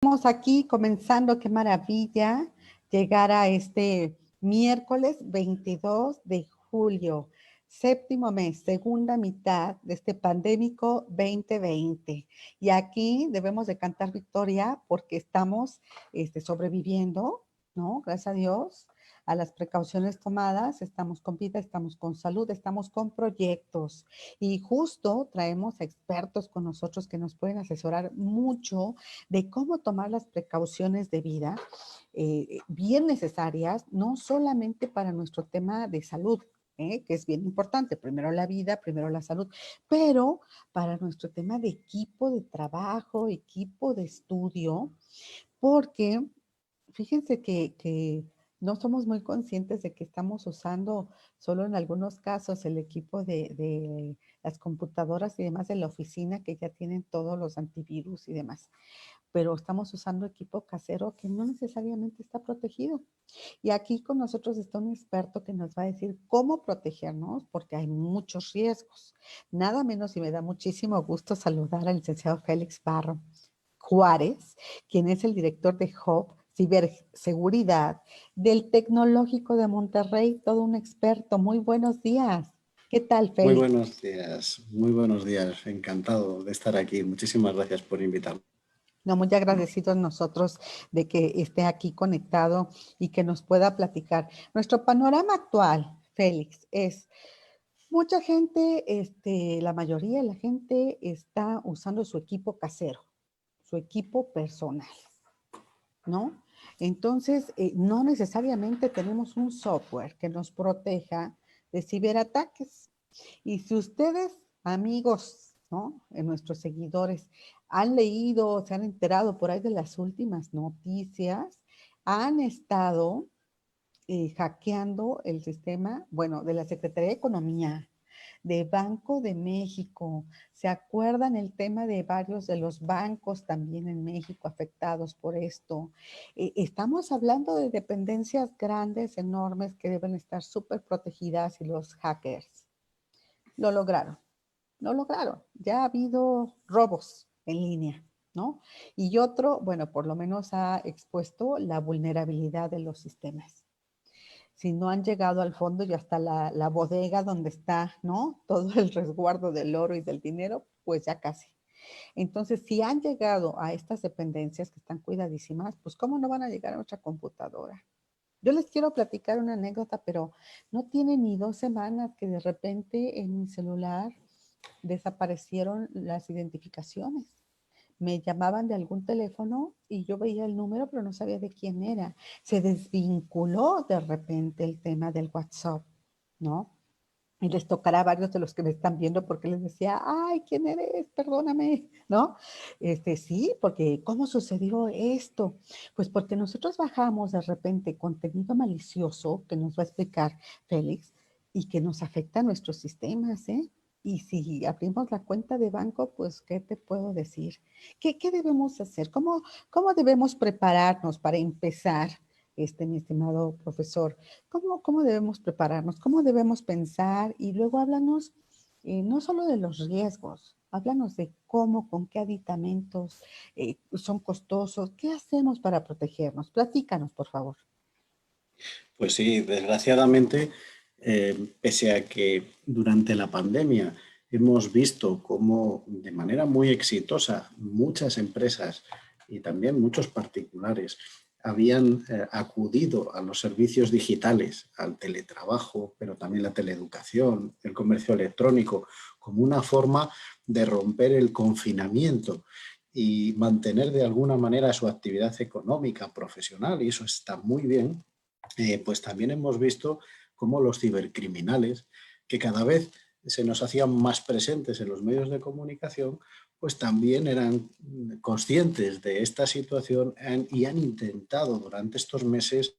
Estamos aquí comenzando, qué maravilla llegar a este miércoles 22 de julio, séptimo mes, segunda mitad de este pandémico 2020. Y aquí debemos de cantar victoria porque estamos sobreviviendo, ¿no? Gracias a Dios, a las precauciones tomadas, estamos con vida, estamos con salud, estamos con proyectos. Y justo traemos expertos con nosotros que nos pueden asesorar mucho de cómo tomar las precauciones de vida bien necesarias, no solamente para nuestro tema de salud, que es bien importante, primero la vida, primero la salud, pero para nuestro tema de equipo de trabajo, equipo de estudio, porque fíjense que no somos muy conscientes de que estamos usando solo en algunos casos el equipo de las computadoras y demás de la oficina que ya tienen todos los antivirus y demás, pero estamos usando equipo casero que no necesariamente está protegido. Y aquí con nosotros está un experto que nos va a decir cómo protegernos, porque hay muchos riesgos. Nada menos y me da muchísimo gusto saludar al licenciado Félix Barro Juárez, quien es el director de Hub Ciberseguridad del Tecnológico de Monterrey, todo un experto. Muy buenos días. ¿Qué tal, Muy Félix? buenos días, muy buenos días. Encantado de estar aquí. Muchísimas gracias por invitarme. No, muy agradecidos nosotros de que esté aquí conectado y que nos pueda platicar. Nuestro panorama actual, Félix, es mucha gente, la mayoría de la gente está usando su equipo casero, su equipo personal, ¿no? Entonces, no necesariamente tenemos un software que nos proteja de ciberataques. Y si ustedes, amigos, ¿no? En nuestros seguidores, han leído, se han enterado por ahí de las últimas noticias, han estado hackeando el sistema, bueno, de la Secretaría de Economía, de Banco de México. ¿Se acuerdan el tema de varios de los bancos también en México afectados por esto? Estamos hablando de dependencias grandes, enormes, que deben estar súper protegidas y los hackers lo lograron. Lo lograron. Ya ha habido robos en línea, ¿no? Y otro, bueno, por lo menos ha expuesto la vulnerabilidad de los sistemas. Si no han llegado al fondo y hasta la bodega donde está, ¿no? Todo el resguardo del oro y del dinero, pues ya casi. Entonces, si han llegado a estas dependencias que están cuidadísimas, pues ¿cómo no van a llegar a nuestra computadora? Yo les quiero platicar una anécdota, pero no tiene ni 2 semanas que de repente en mi celular desaparecieron las identificaciones. Me llamaban de algún teléfono y yo veía el número, pero no sabía de quién era. Se desvinculó de repente el tema del WhatsApp, ¿no? Y les tocará a varios de los que me están viendo porque les decía, ay, ¿quién eres? Perdóname, ¿no? Sí, porque ¿cómo sucedió esto? Pues porque nosotros bajamos de repente contenido malicioso que nos va a explicar Félix y que nos afecta a nuestros sistemas, ¿eh? Y si abrimos la cuenta de banco, pues, ¿qué te puedo decir? ¿Qué debemos hacer? ¿Cómo debemos prepararnos para empezar, mi estimado profesor? ¿Cómo debemos prepararnos? ¿Cómo debemos pensar? Y luego háblanos no solo de los riesgos, háblanos de cómo, con qué aditamentos son costosos, qué hacemos para protegernos. Platícanos, por favor. Pues sí, desgraciadamente, pese a que durante la pandemia hemos visto cómo de manera muy exitosa muchas empresas y también muchos particulares habían acudido a los servicios digitales, al teletrabajo, pero también la teleeducación, el comercio electrónico, como una forma de romper el confinamiento y mantener de alguna manera su actividad económica, profesional, y eso está muy bien. Pues también hemos visto cómo los cibercriminales, que cada vez se nos hacían más presentes en los medios de comunicación, pues también eran conscientes de esta situación y han intentado durante estos meses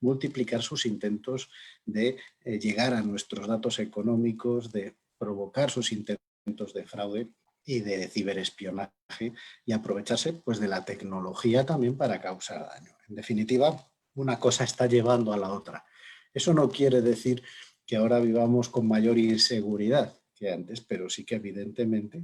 multiplicar sus intentos de llegar a nuestros datos económicos, de provocar sus intentos de fraude y de ciberespionaje y aprovecharse pues, de la tecnología también para causar daño. En definitiva, una cosa está llevando a la otra. Eso no quiere decir que ahora vivamos con mayor inseguridad que antes, pero sí que evidentemente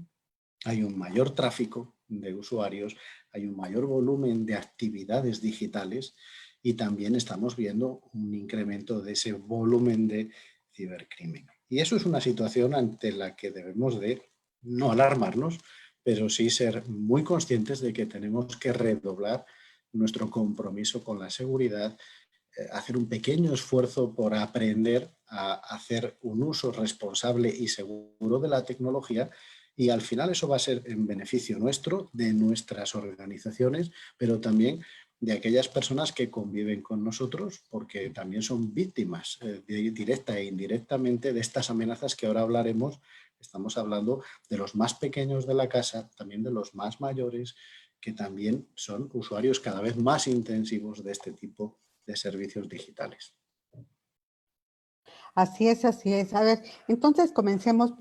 hay un mayor tráfico de usuarios, hay un mayor volumen de actividades digitales y también estamos viendo un incremento de ese volumen de cibercrimen. Y eso es una situación ante la que debemos de no alarmarnos, pero sí ser muy conscientes de que tenemos que redoblar nuestro compromiso con la seguridad, hacer un pequeño esfuerzo por aprender a hacer un uso responsable y seguro de la tecnología, y al final eso va a ser en beneficio nuestro, de nuestras organizaciones, pero también de aquellas personas que conviven con nosotros, porque también son víctimas directa e indirectamente de estas amenazas que ahora hablaremos. Estamos hablando de los más pequeños de la casa, también de los más mayores, que también son usuarios cada vez más intensivos de este tipo de servicios digitales. Así es, así es. A ver, entonces comencemos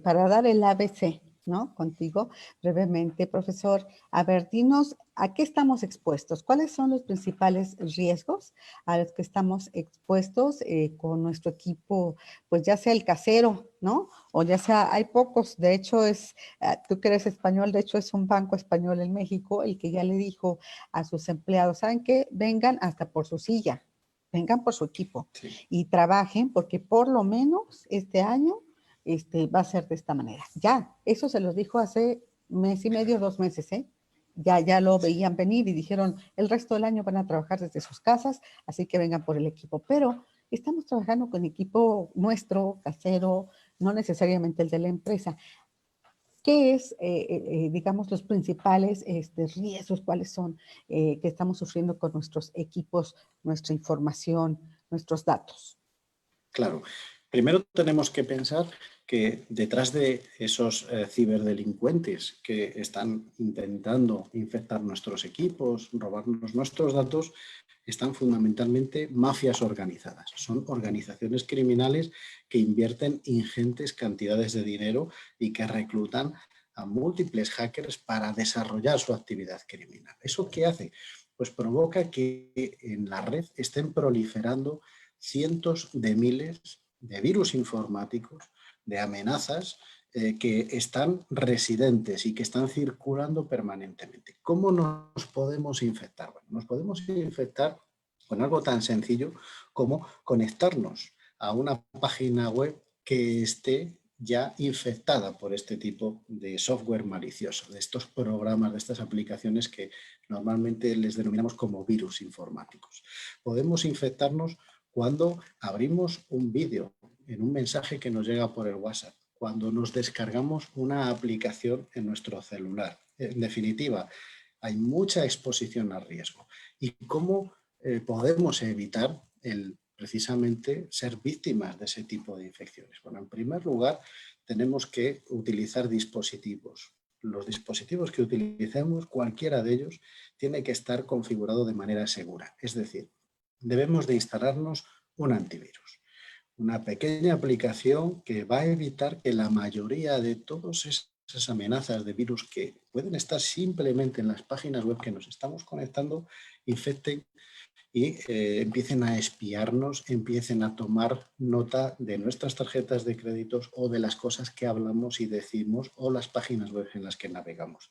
para dar el ABC, ¿no? Contigo, brevemente, profesor. A ver, dinos, ¿a qué estamos expuestos? ¿Cuáles son los principales riesgos a los que estamos expuestos con nuestro equipo, pues ya sea el casero, ¿no? O ya sea, hay pocos, de hecho tú que eres español, de hecho es un banco español en México el que ya le dijo a sus empleados, ¿saben qué? Vengan hasta por su silla, vengan por su equipo Sí. y trabajen porque por lo menos este año va a ser de esta manera. Ya, eso se los dijo hace mes y medio, 2 meses, ¿eh? Ya lo veían venir y dijeron, el resto del año van a trabajar desde sus casas, así que vengan por el equipo. Pero estamos trabajando con equipo nuestro, casero, no necesariamente el de la empresa. ¿Qué es, digamos, los principales riesgos? ¿Cuáles son que estamos sufriendo con nuestros equipos, nuestra información, nuestros datos? Claro. Primero tenemos que pensar que detrás de esos ciberdelincuentes que están intentando infectar nuestros equipos, robarnos nuestros datos, están fundamentalmente mafias organizadas. Son organizaciones criminales que invierten ingentes cantidades de dinero y que reclutan a múltiples hackers para desarrollar su actividad criminal. ¿Eso qué hace? Pues provoca que en la red estén proliferando cientos de miles de virus informáticos, de amenazas que están residentes y que están circulando permanentemente. ¿Cómo nos podemos infectar? Bueno, nos podemos infectar con algo tan sencillo como conectarnos a una página web que esté ya infectada por este tipo de software malicioso, de estos programas, de estas aplicaciones que normalmente les denominamos como virus informáticos. Podemos infectarnos cuando abrimos un vídeo en un mensaje que nos llega por el WhatsApp, cuando nos descargamos una aplicación en nuestro celular. En definitiva, hay mucha exposición al riesgo. ¿Y cómo podemos evitar precisamente ser víctimas de ese tipo de infecciones? Bueno, en primer lugar, tenemos que utilizar dispositivos. Los dispositivos que utilicemos, cualquiera de ellos, tiene que estar configurado de manera segura. Es decir, debemos de instalarnos un antivirus, una pequeña aplicación que va a evitar que la mayoría de todas esas amenazas de virus que pueden estar simplemente en las páginas web que nos estamos conectando, infecten y empiecen a espiarnos, empiecen a tomar nota de nuestras tarjetas de créditos o de las cosas que hablamos y decimos o las páginas web en las que navegamos.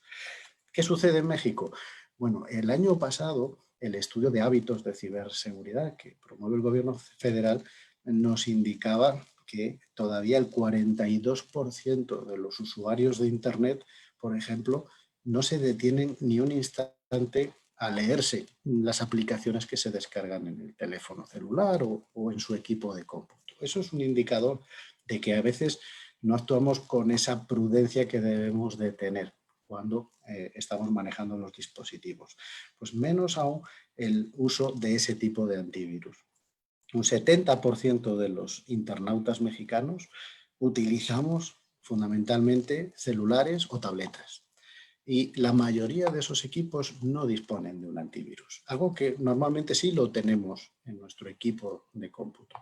¿Qué sucede en México? Bueno, el año pasado el estudio de hábitos de ciberseguridad que promueve el gobierno federal nos indicaba que todavía el 42% de los usuarios de Internet, por ejemplo, no se detienen ni un instante a leerse las aplicaciones que se descargan en el teléfono celular o en su equipo de cómputo. Eso es un indicador de que a veces no actuamos con esa prudencia que debemos de tener cuando estamos manejando los dispositivos. Pues menos aún el uso de ese tipo de antivirus. Un 70% de los internautas mexicanos utilizamos fundamentalmente celulares o tabletas. Y la mayoría de esos equipos no disponen de un antivirus, algo que normalmente sí lo tenemos en nuestro equipo de cómputo.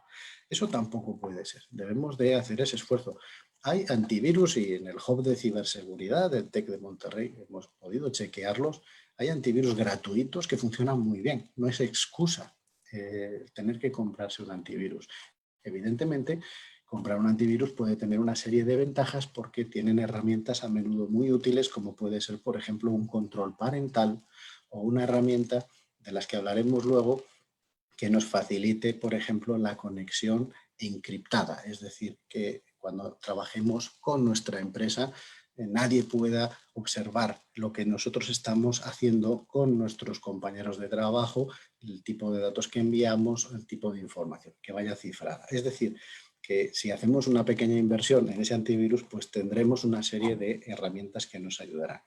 Eso tampoco puede ser, debemos de hacer ese esfuerzo. Hay antivirus y en el hub de ciberseguridad del TEC de Monterrey hemos podido chequearlos. Hay antivirus gratuitos que funcionan muy bien, no es excusa tener que comprarse un antivirus. Evidentemente, comprar un antivirus puede tener una serie de ventajas porque tienen herramientas a menudo muy útiles, como puede ser, por ejemplo, un control parental o una herramienta de las que hablaremos luego que nos facilite, por ejemplo, la conexión encriptada. Es decir, que cuando trabajemos con nuestra empresa, nadie pueda observar lo que nosotros estamos haciendo con nuestros compañeros de trabajo, el tipo de datos que enviamos, el tipo de información, que vaya cifrada. Es decir, que si hacemos una pequeña inversión en ese antivirus, pues tendremos una serie de herramientas que nos ayudarán.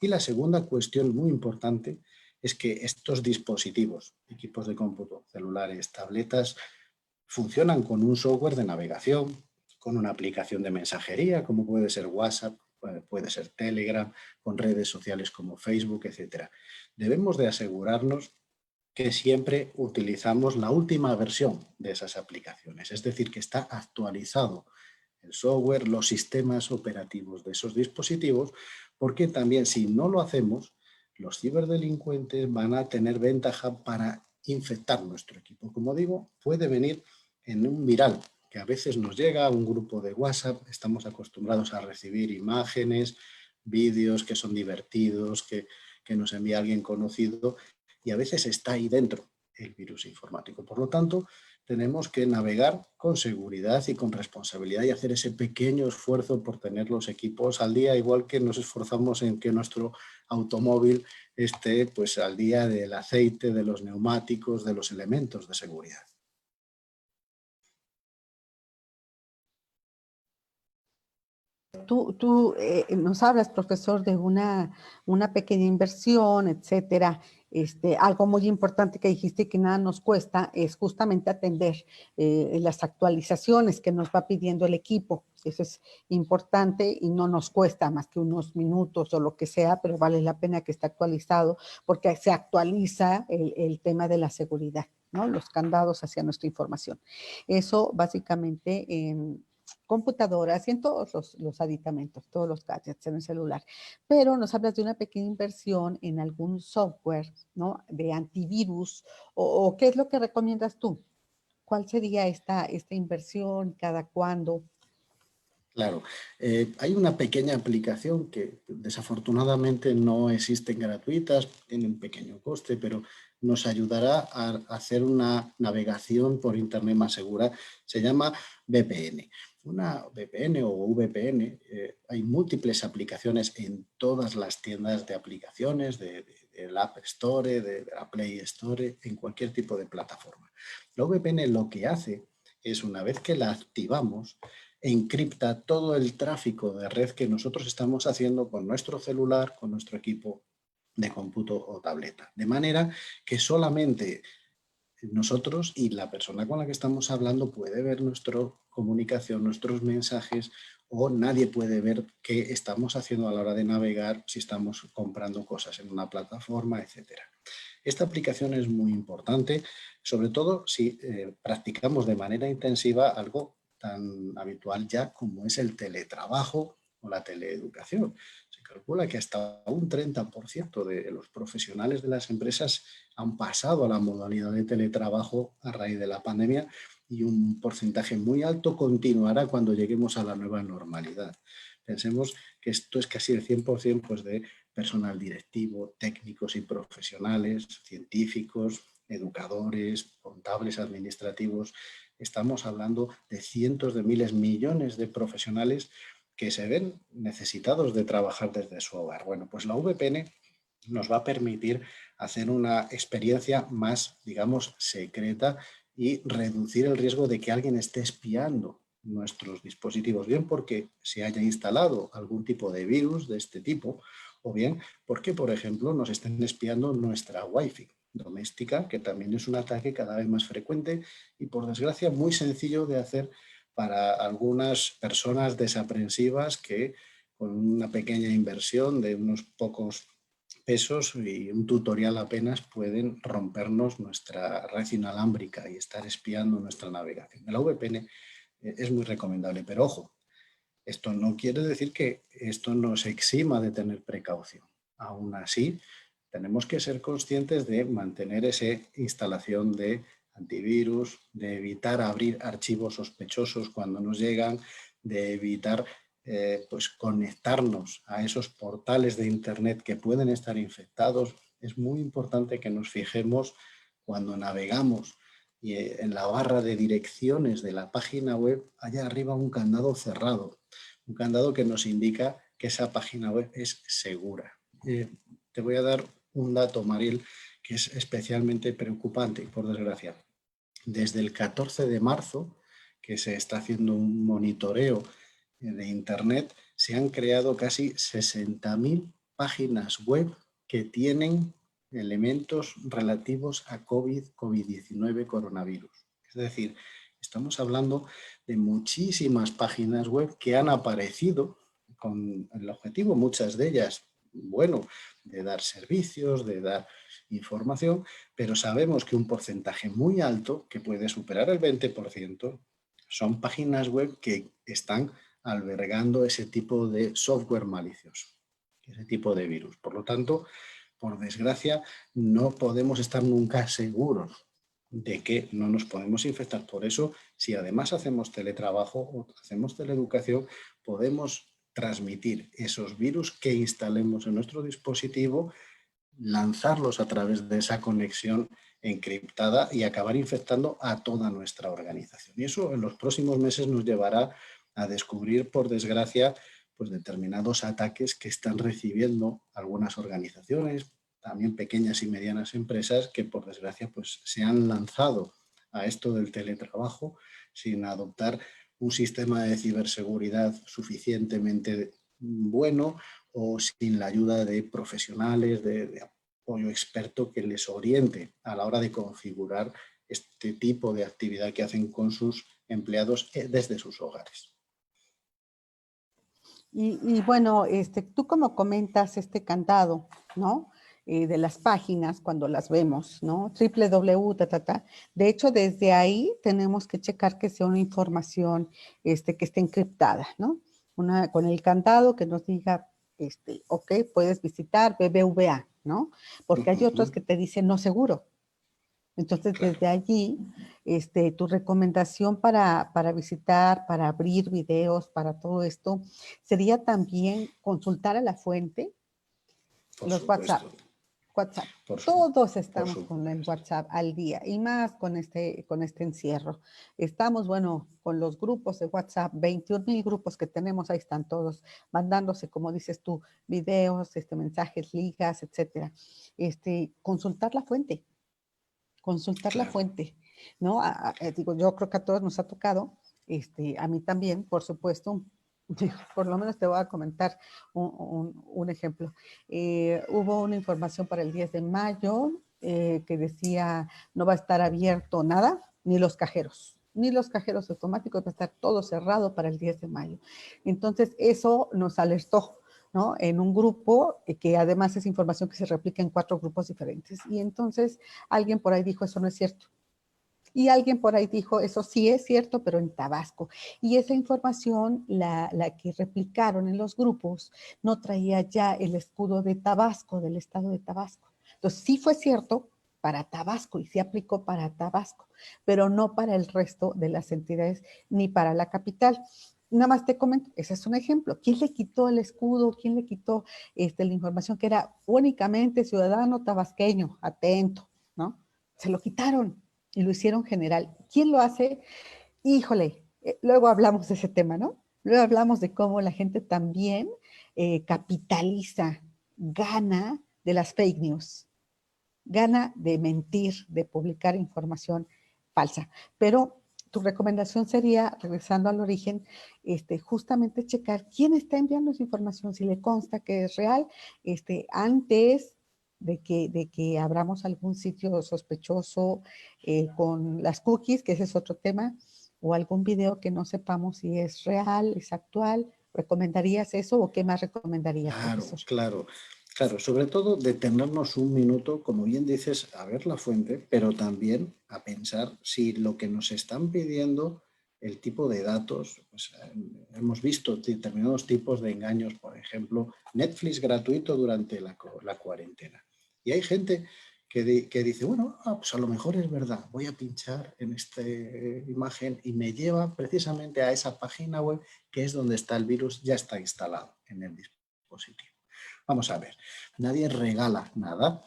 Y la segunda cuestión muy importante es que estos dispositivos, equipos de cómputo, celulares, tabletas, funcionan con un software de navegación, con una aplicación de mensajería, como puede ser WhatsApp, puede ser Telegram, con redes sociales como Facebook, etc. Debemos de asegurarnos que siempre utilizamos la última versión de esas aplicaciones, es decir, que está actualizado el software, los sistemas operativos de esos dispositivos, porque también si no lo hacemos, los ciberdelincuentes van a tener ventaja para infectar nuestro equipo. Como digo, puede venir en un viral, que a veces nos llega a un grupo de WhatsApp, estamos acostumbrados a recibir imágenes, vídeos que son divertidos, que nos envía alguien conocido, y a veces está ahí dentro el virus informático. Por lo tanto, tenemos que navegar con seguridad y con responsabilidad y hacer ese pequeño esfuerzo por tener los equipos al día, igual que nos esforzamos en que nuestro automóvil esté pues, al día del aceite, de los neumáticos, de los elementos de seguridad. Tú nos hablas, profesor, de una pequeña inversión, etcétera. Algo muy importante que dijiste que nada nos cuesta es justamente atender las actualizaciones que nos va pidiendo el equipo. Eso es importante y no nos cuesta más que unos minutos o lo que sea, pero vale la pena que esté actualizado porque se actualiza el tema de la seguridad, ¿no? Los candados hacia nuestra información. Eso básicamente en computadoras y en todos los aditamentos, todos los gadgets en el celular. Pero nos hablas de una pequeña inversión en algún software, ¿no? De antivirus, o ¿qué es lo que recomiendas tú? ¿Cuál sería esta inversión? ¿Cada cuándo? Claro, hay una pequeña aplicación que desafortunadamente no existen gratuitas, tienen un pequeño coste, pero nos ayudará a hacer una navegación por Internet más segura. Se llama VPN. Una VPN o VPN, hay múltiples aplicaciones en todas las tiendas de aplicaciones, del App Store, de la Play Store, en cualquier tipo de plataforma. La VPN lo que hace es, una vez que la activamos, encripta todo el tráfico de red que nosotros estamos haciendo con nuestro celular, con nuestro equipo de cómputo o tableta. De manera que solamente nosotros y la persona con la que estamos hablando puede ver nuestra comunicación, nuestros mensajes, o nadie puede ver qué estamos haciendo a la hora de navegar, si estamos comprando cosas en una plataforma, etc. Esta aplicación es muy importante, sobre todo si practicamos de manera intensiva algo tan habitual ya como es el teletrabajo o la teleeducación. Se calcula que hasta un 30% de los profesionales de las empresas han pasado a la modalidad de teletrabajo a raíz de la pandemia y un porcentaje muy alto continuará cuando lleguemos a la nueva normalidad. Pensemos que esto es casi el 100% pues, de personal directivo, técnicos y profesionales, científicos, educadores, contables, administrativos. Estamos hablando de cientos de miles, millones de profesionales que se ven necesitados de trabajar desde su hogar. Bueno, pues la VPN nos va a permitir hacer una experiencia más, digamos, secreta y reducir el riesgo de que alguien esté espiando nuestros dispositivos, bien porque se haya instalado algún tipo de virus de este tipo, o bien porque, por ejemplo, nos estén espiando nuestra Wi-Fi doméstica, que también es un ataque cada vez más frecuente y, por desgracia, muy sencillo de hacer para algunas personas desaprensivas que, con una pequeña inversión de unos pocos pesos y un tutorial apenas, pueden rompernos nuestra red inalámbrica y estar espiando nuestra navegación. La VPN es muy recomendable, pero ojo, esto no quiere decir que esto nos exima de tener precaución. Aún así, tenemos que ser conscientes de mantener esa instalación de antivirus, de evitar abrir archivos sospechosos cuando nos llegan, de evitar pues conectarnos a esos portales de internet que pueden estar infectados. Es muy importante que nos fijemos cuando navegamos y en la barra de direcciones de la página web haya arriba un candado cerrado, un candado que nos indica que esa página web es segura. Te voy a dar un dato, Mariel, que es especialmente preocupante, por desgracia. Desde el 14 de marzo, que se está haciendo un monitoreo de Internet, se han creado casi 60.000 páginas web que tienen elementos relativos a COVID-19, coronavirus. Es decir, estamos hablando de muchísimas páginas web que han aparecido con el objetivo, muchas de ellas, bueno, de dar servicios, de dar información, pero sabemos que un porcentaje muy alto, que puede superar el 20%, son páginas web que están albergando ese tipo de software malicioso, ese tipo de virus. Por lo tanto, por desgracia, no podemos estar nunca seguros de que no nos podemos infectar. Por eso, si además hacemos teletrabajo o hacemos teleeducación, podemos transmitir esos virus que instalemos en nuestro dispositivo, lanzarlos a través de esa conexión encriptada y acabar infectando a toda nuestra organización. Y eso en los próximos meses nos llevará a descubrir, por desgracia, pues determinados ataques que están recibiendo algunas organizaciones, también pequeñas y medianas empresas que, por desgracia, pues se han lanzado a esto del teletrabajo sin adoptar un sistema de ciberseguridad suficientemente bueno o sin la ayuda de profesionales, de apoyo experto que les oriente a la hora de configurar este tipo de actividad que hacen con sus empleados desde sus hogares. Y bueno, tú como comentas este candado, ¿no? De las páginas cuando las vemos, ¿no? www, De hecho, desde ahí tenemos que checar que sea una información que esté encriptada, ¿no? Con el candado que nos diga, ok, puedes visitar BBVA, ¿no? Porque hay otros que te dicen no seguro. Entonces, Claro. desde allí, tu recomendación para visitar, para abrir videos, para todo esto, sería también consultar a la fuente, Por los WhatsApp. supuesto. WhatsApp. Por Todos estamos con el supuesto. WhatsApp al día y más con este encierro. Estamos, bueno, con los grupos de WhatsApp, 21,000 grupos que tenemos, ahí están todos mandándose, como dices tú, videos, mensajes, ligas, etcétera. Consultar la fuente. Consultar la Claro. fuente, ¿no? Digo, yo creo que a todos nos ha tocado, a mí también, por supuesto, por lo menos te voy a comentar un ejemplo. Hubo una información para el 10 de mayo que decía no va a estar abierto nada, ni los cajeros automáticos, va a estar todo cerrado para el 10 de mayo. Entonces, eso nos alertó, ¿no? En un grupo que además es información que se replica en 4 grupos diferentes. Y entonces alguien por ahí dijo, eso no es cierto. Y alguien por ahí dijo, eso sí es cierto, pero en Tabasco. Y esa información, la que replicaron en los grupos, no traía ya el escudo de Tabasco, del estado de Tabasco. Entonces sí fue cierto para Tabasco y sí aplicó para Tabasco, pero no para el resto de las entidades ni para la capital. Nada más te comento, ese es un ejemplo. ¿Quién le quitó el escudo? ¿Quién le quitó la información que era únicamente ciudadano tabasqueño, atento, ¿no? Se lo quitaron y lo hicieron general. ¿Quién lo hace? Híjole, luego hablamos de ese tema, ¿no? Luego hablamos de cómo la gente también capitaliza, gana de las fake news, gana de mentir, de publicar información falsa. Pero tu recomendación sería, regresando al origen, justamente checar quién está enviando esa información, si le consta que es real, antes de que abramos algún sitio sospechoso con las cookies, que ese es otro tema, o algún video que no sepamos si es real, es actual. ¿Recomendarías eso o qué más recomendarías, Claro, profesor? claro, claro. Sobre todo detenernos un minuto, como bien dices, a ver la fuente, pero también a pensar si lo que nos están pidiendo, el tipo de datos, pues, hemos visto determinados tipos de engaños, por ejemplo, Netflix gratuito durante la cuarentena. Y hay gente que dice, bueno, pues a lo mejor es verdad, voy a pinchar en esta imagen y me lleva precisamente a esa página web que es donde está el virus, ya está instalado en el dispositivo. Vamos a ver, nadie regala nada,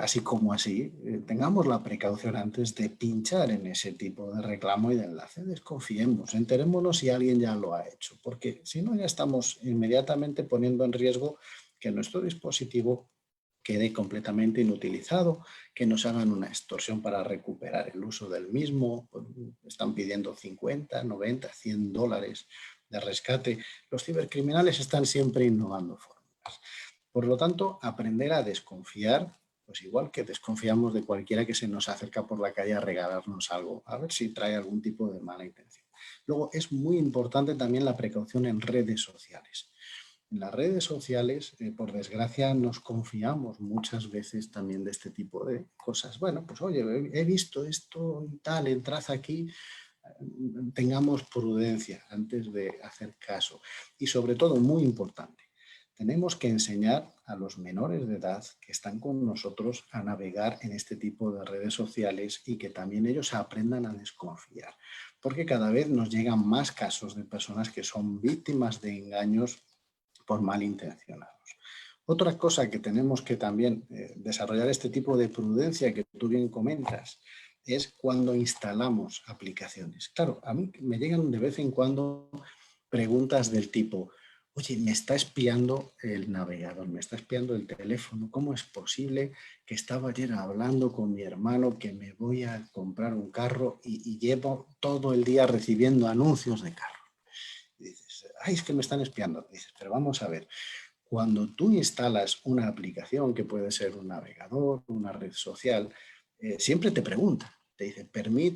así como así. Tengamos la precaución antes de pinchar en ese tipo de reclamo y de enlace. Desconfiemos, enterémonos si alguien ya lo ha hecho, porque si no ya estamos inmediatamente poniendo en riesgo que nuestro dispositivo quede completamente inutilizado, que nos hagan una extorsión para recuperar el uso del mismo. Están pidiendo 50, 90, 100 dólares de rescate. Los cibercriminales están siempre innovando fórmulas. Por lo tanto, aprender a desconfiar, pues igual que desconfiamos de cualquiera que se nos acerca por la calle a regalarnos algo, a ver si trae algún tipo de mala intención. Luego, es muy importante también la precaución en redes sociales. En las redes sociales, por desgracia, nos confiamos muchas veces también de este tipo de cosas. Bueno, pues oye, he visto esto y tal, entrad aquí, tengamos prudencia antes de hacer caso. Y sobre todo, muy importante, tenemos que enseñar a los menores de edad que están con nosotros a navegar en este tipo de redes sociales y que también ellos aprendan a desconfiar, porque cada vez nos llegan más casos de personas que son víctimas de engaños por malintencionados. Otra cosa que tenemos que también desarrollar este tipo de prudencia que tú bien comentas es cuando instalamos aplicaciones. Claro, a mí me llegan de vez en cuando preguntas del tipo, oye, me está espiando el navegador, me está espiando el teléfono, ¿cómo es posible que estaba ayer hablando con mi hermano que me voy a comprar un carro y llevo todo el día recibiendo anuncios de carro? Y dices, ay, es que me están espiando. Y dices, pero vamos a ver, cuando tú instalas una aplicación, que puede ser un navegador, una red social, siempre te pregunta, te dice,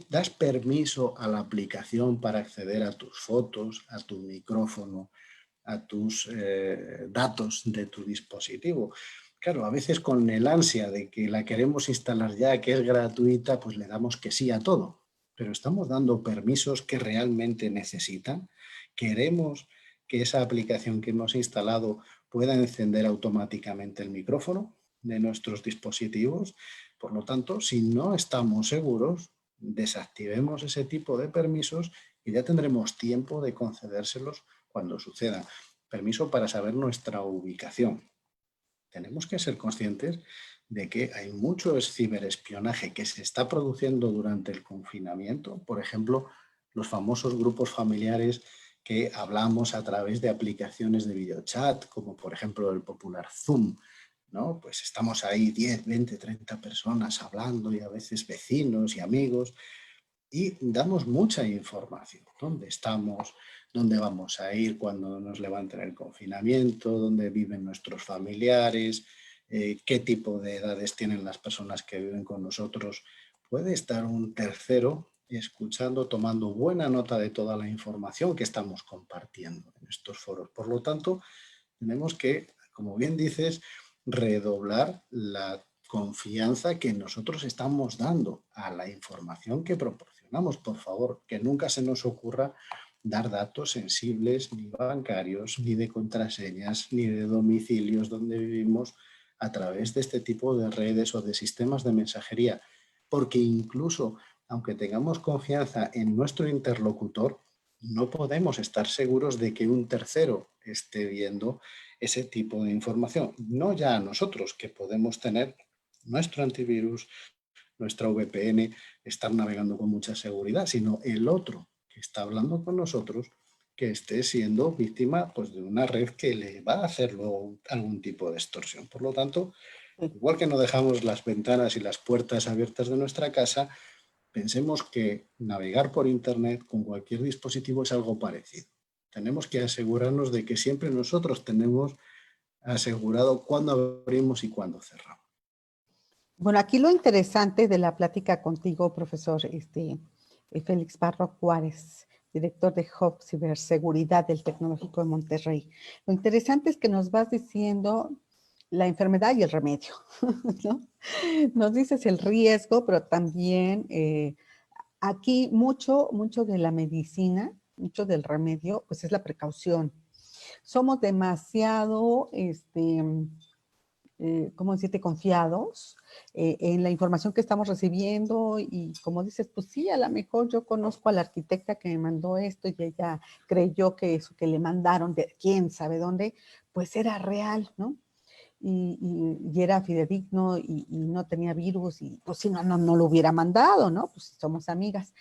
¿das permiso a la aplicación para acceder a tus fotos, a tu micrófono, a tus datos de tu dispositivo? Claro, a veces con el ansia de que la queremos instalar ya, que es gratuita, pues le damos que sí a todo. Pero estamos dando permisos que realmente necesitan. Queremos que esa aplicación que hemos instalado pueda encender automáticamente el micrófono de nuestros dispositivos. Por lo tanto, si no estamos seguros, desactivemos ese tipo de permisos y ya tendremos tiempo de concedérselos cuando suceda. Permiso para saber nuestra ubicación. Tenemos que ser conscientes de que hay mucho ciberespionaje que se está produciendo durante el confinamiento. Por ejemplo, los famosos grupos familiares que hablamos a través de aplicaciones de videochat, como por ejemplo el popular Zoom, ¿no? Pues estamos ahí 10, 20, 30 personas hablando y a veces vecinos y amigos y damos mucha información. ¿Dónde estamos? ¿Dónde vamos a ir cuando nos levanten el confinamiento? ¿Dónde viven nuestros familiares? ¿Qué tipo de edades tienen las personas que viven con nosotros? Puede estar un tercero escuchando, tomando buena nota de toda la información que estamos compartiendo en estos foros. Por lo tanto, tenemos que, como bien dices, redoblar la confianza que nosotros estamos dando a la información que proporcionamos. Por favor, que nunca se nos ocurra dar datos sensibles, ni bancarios, ni de contraseñas, ni de domicilios donde vivimos a través de este tipo de redes o de sistemas de mensajería. Porque incluso, aunque tengamos confianza en nuestro interlocutor, no podemos estar seguros de que un tercero esté viendo ese tipo de información. No ya a nosotros, que podemos tener nuestro antivirus, nuestra VPN, estar navegando con mucha seguridad, sino el otro que está hablando con nosotros, que esté siendo víctima, pues, de una red que le va a hacer luego algún tipo de extorsión. Por lo tanto, igual que no dejamos las ventanas y las puertas abiertas de nuestra casa, pensemos que navegar por Internet con cualquier dispositivo es algo parecido. Tenemos que asegurarnos de que siempre nosotros tenemos asegurado cuándo abrimos y cuándo cerramos. Bueno, aquí lo interesante de la plática contigo, profesor Félix Barro Juárez, director de Hub Ciberseguridad del Tecnológico de Monterrey. Lo interesante es que nos vas diciendo la enfermedad y el remedio, ¿no? Nos dices el riesgo, pero también aquí mucho de la medicina, mucho del remedio, pues es la precaución. Somos demasiado, ¿cómo decirte?, confiados en la información que estamos recibiendo y como dices, pues sí, a lo mejor yo conozco a la arquitecta que me mandó esto y ella creyó que eso que le mandaron de quién sabe dónde, pues era real, ¿no? Y era fidedigno y no tenía virus y pues si no, no lo hubiera mandado, ¿no? Pues somos amigas.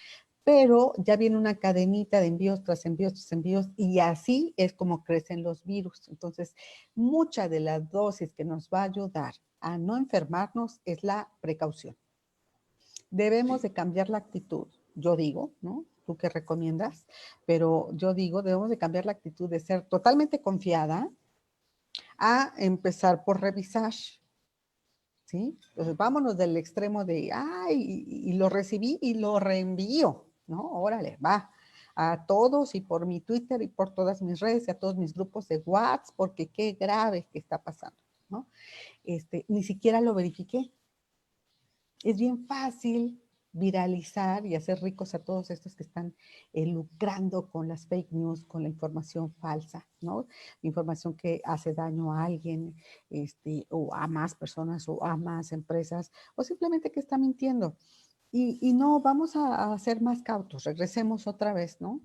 Pero ya viene una cadenita de envíos tras envíos tras envíos y así es como crecen los virus. Entonces, mucha de la dosis que nos va a ayudar a no enfermarnos es la precaución. Debemos de cambiar la actitud, yo digo, ¿no? ¿Tú qué recomiendas? Pero yo digo, debemos de cambiar la actitud de ser totalmente confiada a empezar por revisar, ¿sí? Entonces, vámonos del extremo de, ay, y lo recibí y lo reenvío, ¿no? Órale, va a todos y por mi Twitter y por todas mis redes y a todos mis grupos de WhatsApp, porque qué grave que está pasando, ¿no? Ni siquiera lo verifiqué. Es bien fácil viralizar y hacer ricos a todos estos que están lucrando con las fake news, con la información falsa, ¿no? Información que hace daño a alguien, o a más personas, o a más empresas, o simplemente que está mintiendo. Y no, vamos a ser más cautos, regresemos otra vez, ¿no?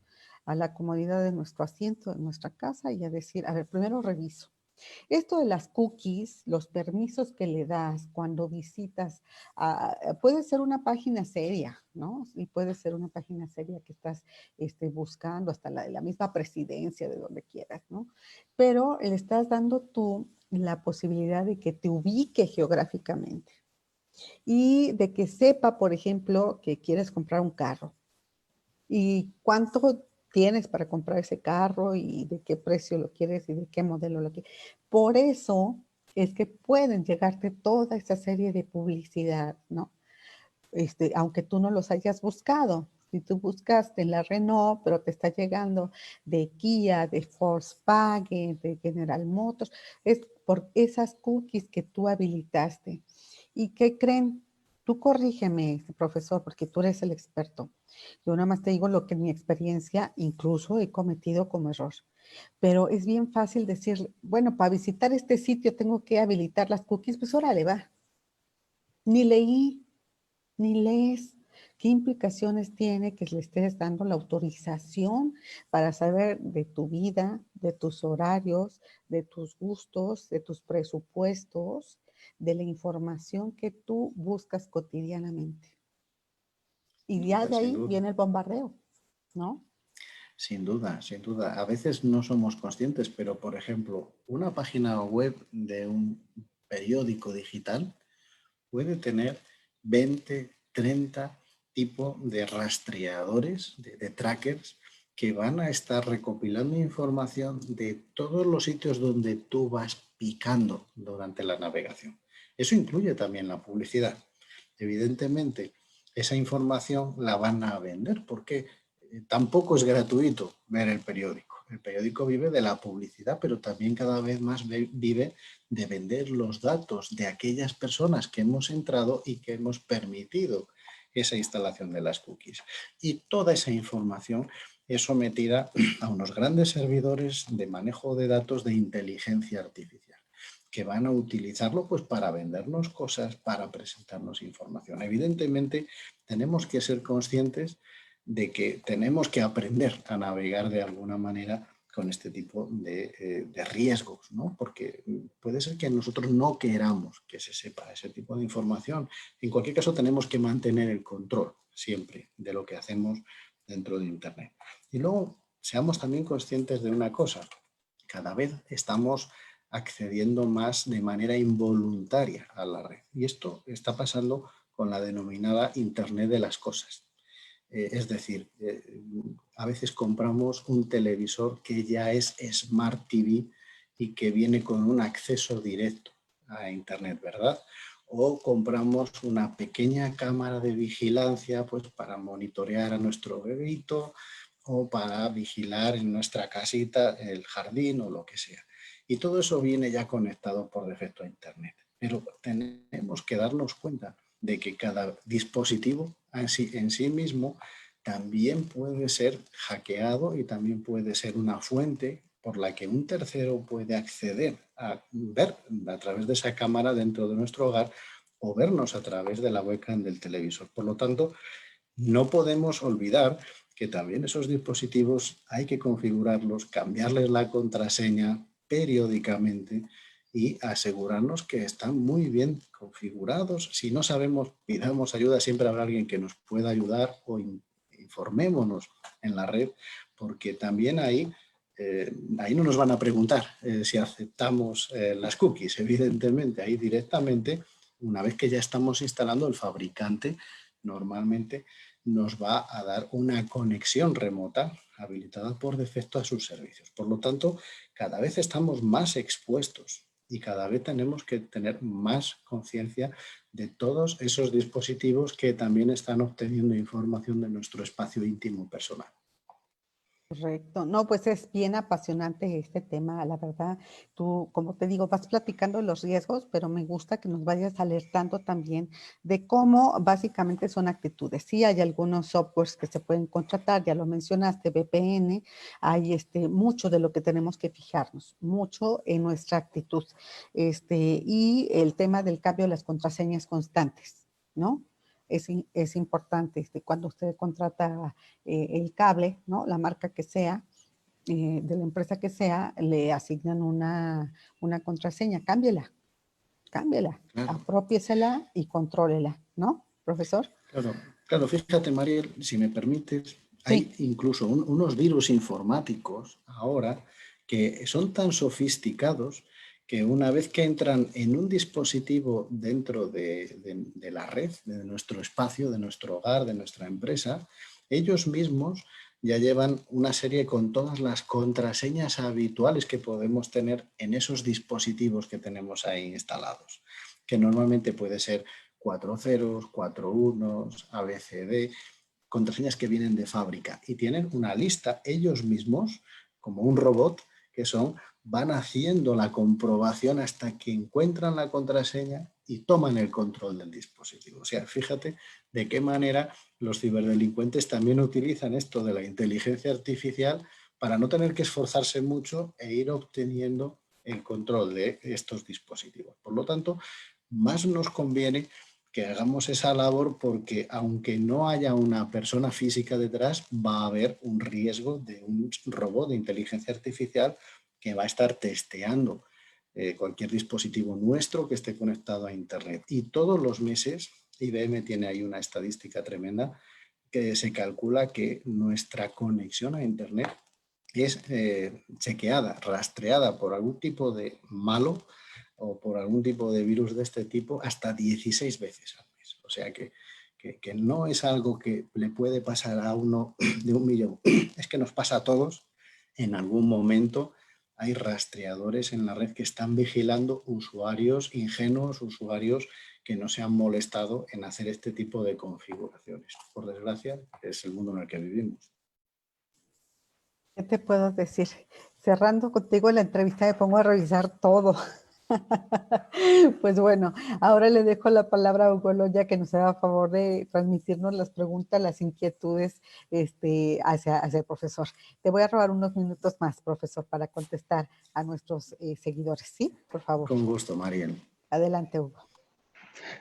A la comodidad de nuestro asiento, de nuestra casa y a decir, a ver, primero reviso. Esto de las cookies, los permisos que le das cuando visitas, puede ser una página seria, ¿no? Y puede ser una página seria que estás buscando, hasta la de la misma presidencia, de donde quieras, ¿no? Pero le estás dando tú la posibilidad de que te ubique geográficamente y de que sepa, por ejemplo, que quieres comprar un carro y cuánto tienes para comprar ese carro y de qué precio lo quieres y de qué modelo lo quieres. Por eso es que pueden llegarte toda esa serie de publicidad, ¿no? Aunque tú no los hayas buscado. Si tú buscaste en la Renault, pero te está llegando de Kia, de Volkswagen, de General Motors, es por esas cookies que tú habilitaste. ¿Y qué creen? Tú corrígeme, profesor, porque tú eres el experto. Yo nada más te digo lo que en mi experiencia incluso he cometido como error. Pero es bien fácil decir, bueno, para visitar este sitio tengo que habilitar las cookies, pues órale, va. Ni leí, ni lees qué implicaciones tiene que le estés dando la autorización para saber de tu vida, de tus horarios, de tus gustos, de tus presupuestos, de la información que tú buscas cotidianamente. Y Sin ya duda, de sin ahí duda. viene el bombardeo, ¿no? Sin duda, sin duda. A veces no somos conscientes, pero por ejemplo, una página web de un periódico digital puede tener 20, 30 tipos de rastreadores, de trackers, que van a estar recopilando información de todos los sitios donde tú vas picando durante la navegación. Eso incluye también la publicidad. Evidentemente, esa información la van a vender porque tampoco es gratuito ver el periódico. El periódico vive de la publicidad, pero también cada vez más vive de vender los datos de aquellas personas que hemos entrado y que hemos permitido esa instalación de las cookies. Y toda esa información es sometida a unos grandes servidores de manejo de datos de inteligencia artificial que van a utilizarlo pues para vendernos cosas, para presentarnos información. Evidentemente, tenemos que ser conscientes de que tenemos que aprender a navegar de alguna manera con este tipo de riesgos, ¿no? Porque puede ser que nosotros no queramos que se sepa ese tipo de información. En cualquier caso, tenemos que mantener el control siempre de lo que hacemos dentro de Internet. Y luego, seamos también conscientes de una cosa. Cada vez estamos accediendo más de manera involuntaria a la red. Y esto está pasando con la denominada Internet de las cosas. Es decir, a veces compramos un televisor que ya es Smart TV y que viene con un acceso directo a Internet, ¿verdad? O compramos una pequeña cámara de vigilancia pues, para monitorear a nuestro bebito o para vigilar en nuestra casita el jardín o lo que sea. Y todo eso viene ya conectado por defecto a Internet. Pero tenemos que darnos cuenta de que cada dispositivo en sí mismo también puede ser hackeado y también puede ser una fuente por la que un tercero puede acceder a ver a través de esa cámara dentro de nuestro hogar o vernos a través de la webcam del televisor. Por lo tanto, no podemos olvidar que también esos dispositivos hay que configurarlos, cambiarles la contraseña periódicamente y asegurarnos que están muy bien configurados. Si no sabemos, pidamos ayuda, siempre habrá alguien que nos pueda ayudar o informémonos en la red, porque también ahí no nos van a preguntar si aceptamos las cookies, evidentemente, ahí directamente, una vez que ya estamos instalando, el fabricante normalmente nos va a dar una conexión remota habilitada por defecto a sus servicios. Por lo tanto, cada vez estamos más expuestos y cada vez tenemos que tener más conciencia de todos esos dispositivos que también están obteniendo información de nuestro espacio íntimo personal. Correcto. No, pues es bien apasionante este tema, la verdad. Tú, como te digo, vas platicando los riesgos, pero me gusta que nos vayas alertando también de cómo básicamente son actitudes. Sí, hay algunos softwares que se pueden contratar, ya lo mencionaste, VPN, hay mucho de lo que tenemos que fijarnos, mucho en nuestra actitud. Y el tema del cambio de las contraseñas constantes, ¿no? Es importante cuando usted contrata el cable, ¿no? La marca que sea, de la empresa que sea, le asignan una contraseña. Cámbiela, Claro, apropiésela y contrólela, ¿no, profesor? claro, claro. Fíjate, Mariel, si me permites, hay Sí, incluso unos virus informáticos ahora que son tan sofisticados que una vez que entran en un dispositivo dentro de la red, de nuestro espacio, de nuestro hogar, de nuestra empresa, ellos mismos ya llevan una serie con todas las contraseñas habituales que podemos tener en esos dispositivos que tenemos ahí instalados, que normalmente puede ser 4 ceros, 4 unos, ABCD, contraseñas que vienen de fábrica y tienen una lista ellos mismos, como un robot, que van haciendo la comprobación hasta que encuentran la contraseña y toman el control del dispositivo. O sea, fíjate de qué manera los ciberdelincuentes también utilizan esto de la inteligencia artificial para no tener que esforzarse mucho e ir obteniendo el control de estos dispositivos. Por lo tanto, más nos conviene que hagamos esa labor porque aunque no haya una persona física detrás, va a haber un riesgo de un robot de inteligencia artificial que va a estar testeando cualquier dispositivo nuestro que esté conectado a Internet. Y todos los meses, IBM tiene ahí una estadística tremenda, que se calcula que nuestra conexión a Internet es chequeada, rastreada por algún tipo de malo o por algún tipo de virus de este tipo hasta 16 veces al mes. O sea que no es algo que le puede pasar a uno de 1.000.000. Es que nos pasa a todos en algún momento. Hay rastreadores en la red que están vigilando usuarios ingenuos, usuarios que no se han molestado en hacer este tipo de configuraciones. Por desgracia, es el mundo en el que vivimos. ¿qué te puedo decir? Cerrando contigo la entrevista me pongo a revisar todo. Pues bueno, ahora le dejo la palabra a Hugo Loya que nos haga favor de transmitirnos las preguntas, las inquietudes hacia el profesor. Te voy a robar unos minutos más, profesor, para contestar a nuestros seguidores, ¿sí? Por favor. Con gusto, Mariel. Adelante, Hugo.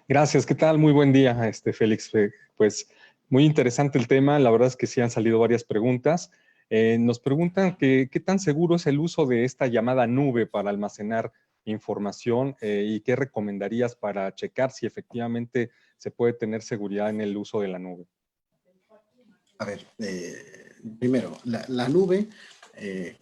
Gracias, ¿qué tal? Muy buen día, Félix. Pues muy interesante el tema, la verdad es que sí han salido varias preguntas. Nos preguntan qué tan seguro es el uso de esta llamada nube para almacenar información y qué recomendarías para checar si efectivamente se puede tener seguridad en el uso de la nube. A ver, primero, la nube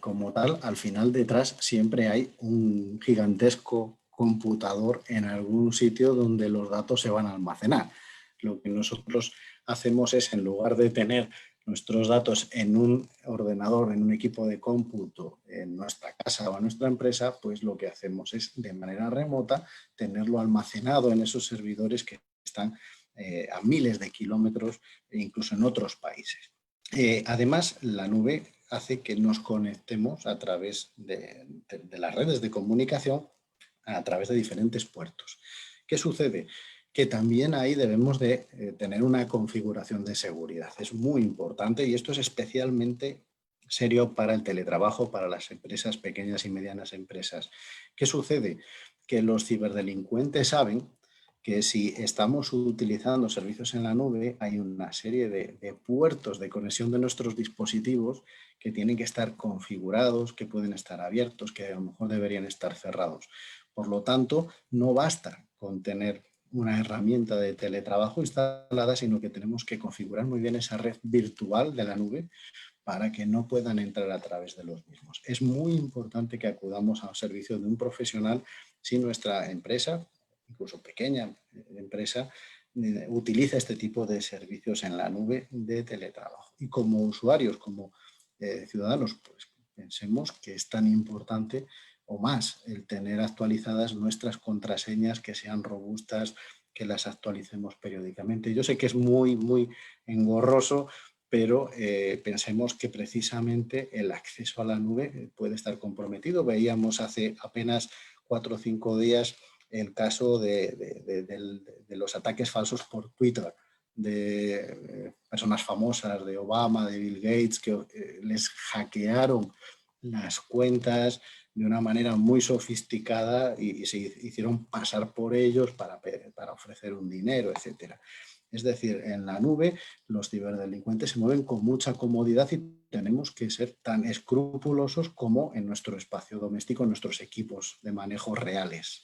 como tal, al final detrás siempre hay un gigantesco computador en algún sitio donde los datos se van a almacenar. Lo que nosotros hacemos es, en lugar de tener nuestros datos en un ordenador, en un equipo de cómputo, en nuestra casa o en nuestra empresa, pues lo que hacemos es, de manera remota, tenerlo almacenado en esos servidores que están a miles de kilómetros e incluso en otros países. Además, la nube hace que nos conectemos a través de las redes de comunicación a través de diferentes puertos. ¿Qué sucede? Que también ahí debemos de tener una configuración de seguridad. Es muy importante y esto es especialmente serio para el teletrabajo, para las empresas, pequeñas y medianas empresas. ¿Qué sucede? Que los ciberdelincuentes saben que si estamos utilizando servicios en la nube, hay una serie de puertos de conexión de nuestros dispositivos que tienen que estar configurados, que pueden estar abiertos, que a lo mejor deberían estar cerrados. Por lo tanto, no basta con tener una herramienta de teletrabajo instalada, sino que tenemos que configurar muy bien esa red virtual de la nube para que no puedan entrar a través de los mismos. Es muy importante que acudamos a un servicio de un profesional si nuestra empresa, incluso pequeña empresa, utiliza este tipo de servicios en la nube de teletrabajo. Y como usuarios, como ciudadanos, pues pensemos que es tan importante o más el tener actualizadas nuestras contraseñas, que sean robustas, que las actualicemos periódicamente. Yo sé que es muy engorroso, pero pensemos que precisamente el acceso a la nube puede estar comprometido. Veíamos hace apenas 4 o 5 días el caso de los ataques falsos por Twitter, de personas famosas, de Obama, de Bill Gates, que les hackearon las cuentas de una manera muy sofisticada y se hicieron pasar por ellos para ofrecer un dinero, etcétera. Es decir, en la nube los ciberdelincuentes se mueven con mucha comodidad y tenemos que ser tan escrupulosos como en nuestro espacio doméstico, en nuestros equipos de manejo reales.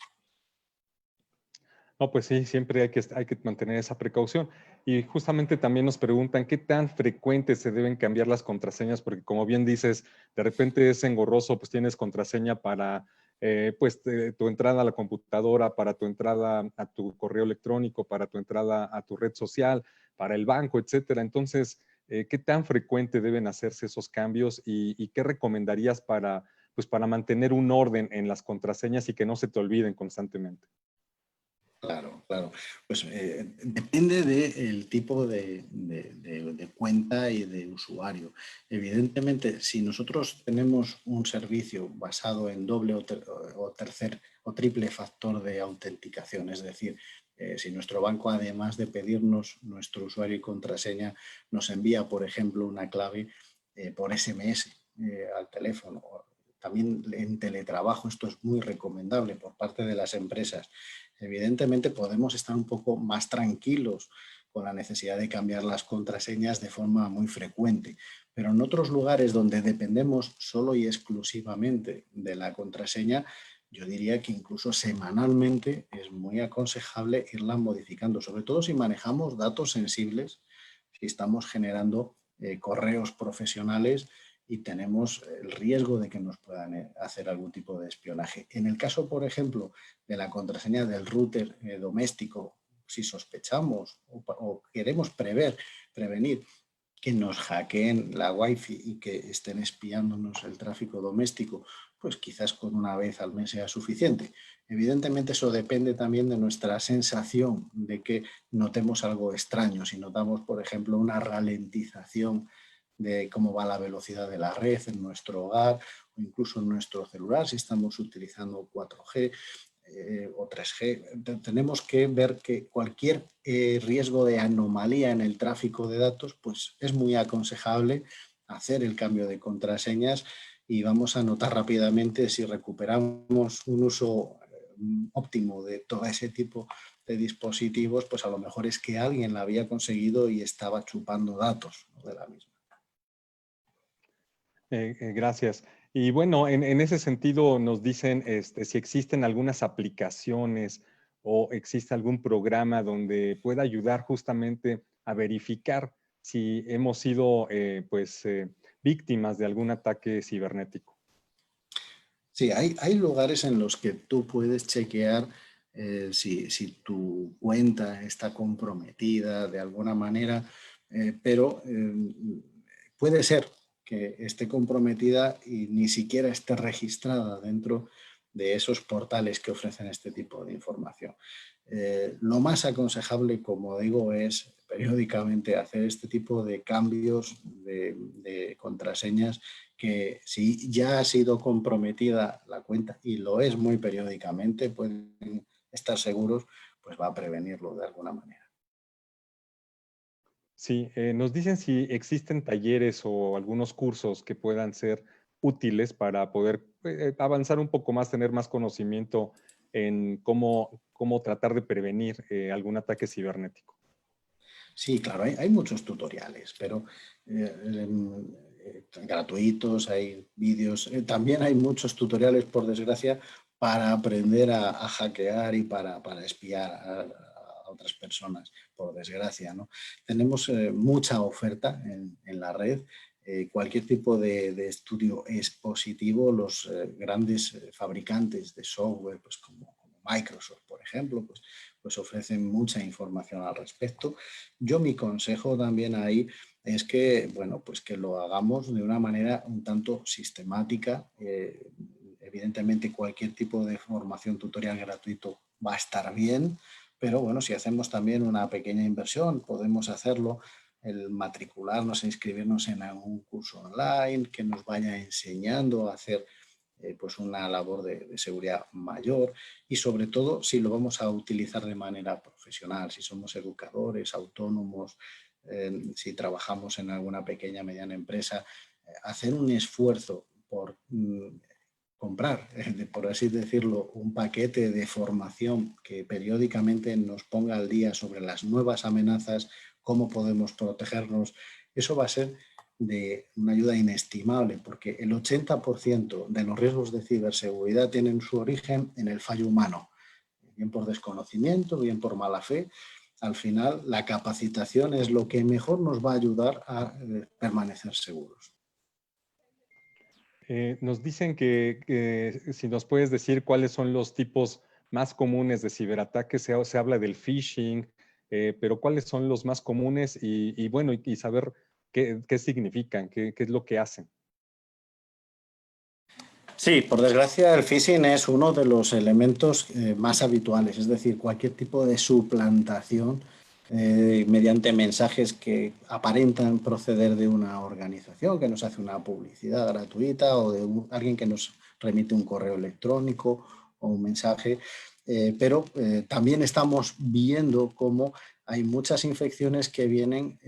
No, pues sí, siempre hay que mantener esa precaución. Y justamente también nos preguntan qué tan frecuentes se deben cambiar las contraseñas, porque como bien dices, de repente es engorroso, pues tienes contraseña para tu entrada a la computadora, para tu entrada a tu correo electrónico, para tu entrada a tu red social, para el banco, etcétera. Entonces, ¿qué tan frecuente deben hacerse esos cambios y qué recomendarías para mantener un orden en las contraseñas y que no se te olviden constantemente? Claro, claro. Pues depende del tipo de cuenta y de usuario. Evidentemente, si nosotros tenemos un servicio basado en doble o tercer o triple factor de autenticación, es decir, si nuestro banco, además de pedirnos nuestro usuario y contraseña, nos envía, por ejemplo, una clave por SMS al teléfono. También en teletrabajo esto es muy recomendable por parte de las empresas. Evidentemente podemos estar un poco más tranquilos con la necesidad de cambiar las contraseñas de forma muy frecuente, pero en otros lugares donde dependemos solo y exclusivamente de la contraseña, yo diría que incluso semanalmente es muy aconsejable irla modificando, sobre todo si manejamos datos sensibles, si estamos generando correos profesionales y tenemos el riesgo de que nos puedan hacer algún tipo de espionaje. En el caso, por ejemplo, de la contraseña del router doméstico, si sospechamos o queremos prevenir que nos hackeen la wifi y que estén espiándonos el tráfico doméstico, pues quizás con una vez al mes sea suficiente. Evidentemente eso depende también de nuestra sensación de que notemos algo extraño. Si notamos, por ejemplo, una ralentización de cómo va la velocidad de la red en nuestro hogar o incluso en nuestro celular, si estamos utilizando 4G o 3G. Tenemos que ver que cualquier riesgo de anomalía en el tráfico de datos, pues es muy aconsejable hacer el cambio de contraseñas y vamos a notar rápidamente si recuperamos un uso óptimo de todo ese tipo de dispositivos, pues a lo mejor es que alguien la había conseguido y estaba chupando datos, ¿no?, de la misma. Gracias. Y bueno, en ese sentido nos dicen si existen algunas aplicaciones o existe algún programa donde pueda ayudar justamente a verificar si hemos sido víctimas de algún ataque cibernético. Sí, hay lugares en los que tú puedes chequear si tu cuenta está comprometida de alguna manera, pero puede ser que esté comprometida y ni siquiera esté registrada dentro de esos portales que ofrecen este tipo de información. Lo más aconsejable, como digo, es periódicamente hacer este tipo de cambios de contraseñas, que si ya ha sido comprometida la cuenta, y lo es muy periódicamente, pueden estar seguros, pues va a prevenirlo de alguna manera. Sí, nos dicen si existen talleres o algunos cursos que puedan ser útiles para poder avanzar un poco más, tener más conocimiento en cómo tratar de prevenir algún ataque cibernético. Sí, claro, hay muchos tutoriales, pero gratuitos, hay vídeos. También hay muchos tutoriales, por desgracia, para aprender a hackear y para espiar a otras personas, por desgracia, ¿no? Tenemos mucha oferta en la red. Cualquier tipo de estudio es positivo. Los grandes fabricantes de software, pues como Microsoft, por ejemplo, pues ofrecen mucha información al respecto. Yo mi consejo también ahí es que, bueno, pues que lo hagamos de una manera un tanto sistemática. Evidentemente cualquier tipo de formación tutorial gratuito va a estar bien, pero bueno, si hacemos también una pequeña inversión, podemos hacerlo, el matricularnos e inscribirnos en algún curso online que nos vaya enseñando a hacer pues una labor de seguridad mayor y sobre todo si lo vamos a utilizar de manera profesional, si somos educadores, autónomos, si trabajamos en alguna pequeña, mediana empresa, hacer un esfuerzo por comprar, por así decirlo, un paquete de formación que periódicamente nos ponga al día sobre las nuevas amenazas, cómo podemos protegernos, eso va a ser de una ayuda inestimable, porque el 80% de los riesgos de ciberseguridad tienen su origen en el fallo humano, bien por desconocimiento, bien por mala fe. Al final, la capacitación es lo que mejor nos va a ayudar a permanecer seguros. Nos dicen que si nos puedes decir cuáles son los tipos más comunes de ciberataques, se habla del phishing, pero cuáles son los más comunes y bueno, y saber qué significan, qué es lo que hacen. Sí, por desgracia el phishing es uno de los elementos más habituales, es decir, cualquier tipo de suplantación mediante mensajes que aparentan proceder de una organización que nos hace una publicidad gratuita o de alguien que nos remite un correo electrónico o un mensaje, pero también estamos viendo cómo hay muchas infecciones que vienen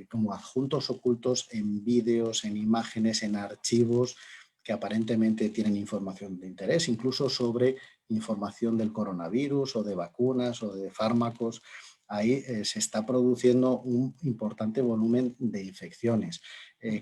como adjuntos ocultos en vídeos, en imágenes, en archivos que aparentemente tienen información de interés, incluso sobre información del coronavirus o de vacunas o de fármacos. Ahí se está produciendo un importante volumen de infecciones.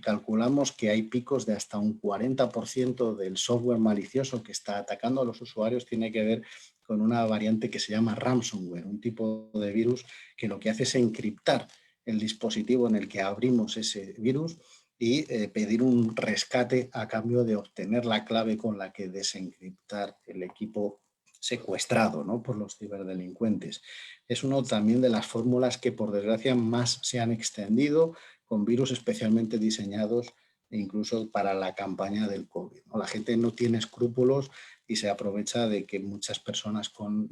Calculamos que hay picos de hasta un 40% del software malicioso que está atacando a los usuarios tiene que ver con una variante que se llama ransomware, un tipo de virus que lo que hace es encriptar el dispositivo en el que abrimos ese virus y pedir un rescate a cambio de obtener la clave con la que desencriptar el equipo secuestrado, ¿no?, por los ciberdelincuentes. Es una también de las fórmulas que por desgracia más se han extendido con virus especialmente diseñados incluso para la campaña del COVID, ¿no? La gente no tiene escrúpulos y se aprovecha de que muchas personas con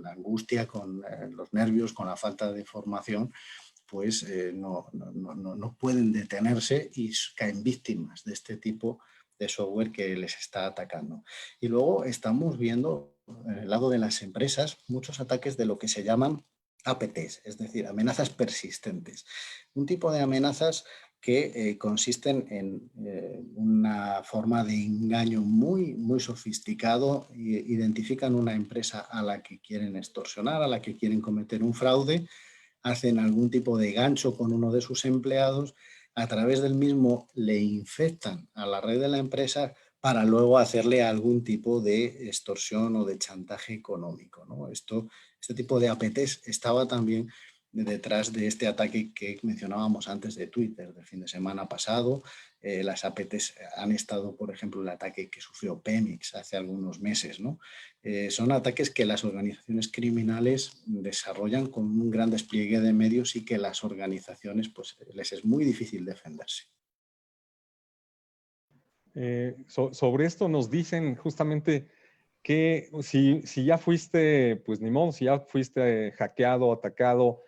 la angustia, con los nervios, con la falta de formación, pues no pueden detenerse y caen víctimas de este tipo de software que les está atacando. Y luego estamos viendo en el lado de las empresas muchos ataques de lo que se llaman APTs, es decir, amenazas persistentes. Un tipo de amenazas que consisten en una forma de engaño muy sofisticado, identifican una empresa a la que quieren extorsionar, a la que quieren cometer un fraude, hacen algún tipo de gancho con uno de sus empleados, a través del mismo le infectan a la red de la empresa para luego hacerle algún tipo de extorsión o de chantaje económico, ¿no? Este tipo de APTs estaba también detrás de este ataque que mencionábamos antes de Twitter, del fin de semana pasado. Las APTs han estado, por ejemplo, el ataque que sufrió Pemex hace algunos meses, ¿no? Son ataques que las organizaciones criminales desarrollan con un gran despliegue de medios y que las organizaciones pues, les es muy difícil defenderse. Sobre esto nos dicen justamente que si ya fuiste, pues ni modo, si ya fuiste hackeado, atacado,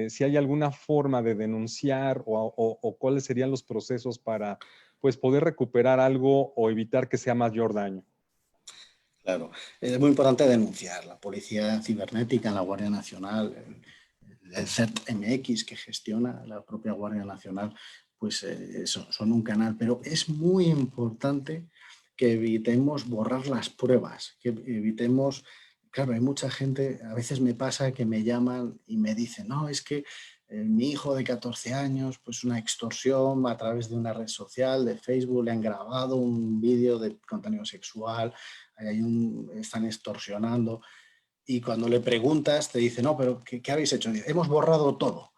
si hay alguna forma de denunciar o cuáles serían los procesos para pues, poder recuperar algo o evitar que sea mayor daño. Claro, es muy importante denunciar. La Policía Cibernética, la Guardia Nacional, el CERT-MX que gestiona la propia Guardia Nacional, pues son un canal. Pero es muy importante que evitemos borrar las pruebas, que evitemos... Claro, hay mucha gente, a veces me pasa que me llaman y me dicen, no, es que mi hijo de 14 años, pues una extorsión a través de una red social, de Facebook, le han grabado un vídeo de contenido sexual, están extorsionando. Y cuando le preguntas, te dice, no, pero ¿qué habéis hecho? Dice, hemos borrado todo.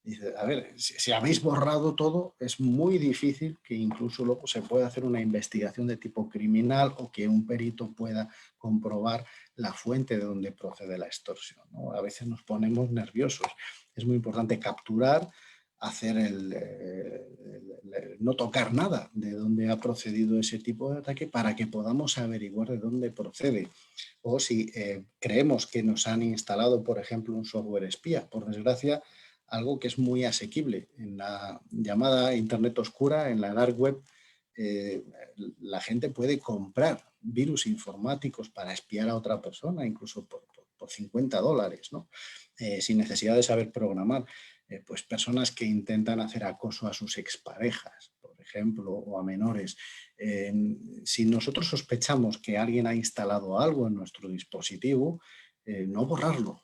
Dice, a ver, si habéis borrado todo, es muy difícil que incluso luego se pueda hacer una investigación de tipo criminal o que un perito pueda comprobar la fuente de donde procede la extorsión, ¿no? A veces nos ponemos nerviosos. Es muy importante capturar, hacer no tocar nada de dónde ha procedido ese tipo de ataque para que podamos averiguar de dónde procede. O si creemos que nos han instalado, por ejemplo, un software espía. Por desgracia, algo que es muy asequible. En la llamada Internet oscura, en la dark web, la gente puede comprar virus informáticos para espiar a otra persona, incluso por $50, ¿no? Sin necesidad de saber programar. Pues personas que intentan hacer acoso a sus exparejas, por ejemplo, o a menores. Si nosotros sospechamos que alguien ha instalado algo en nuestro dispositivo, no borrarlo.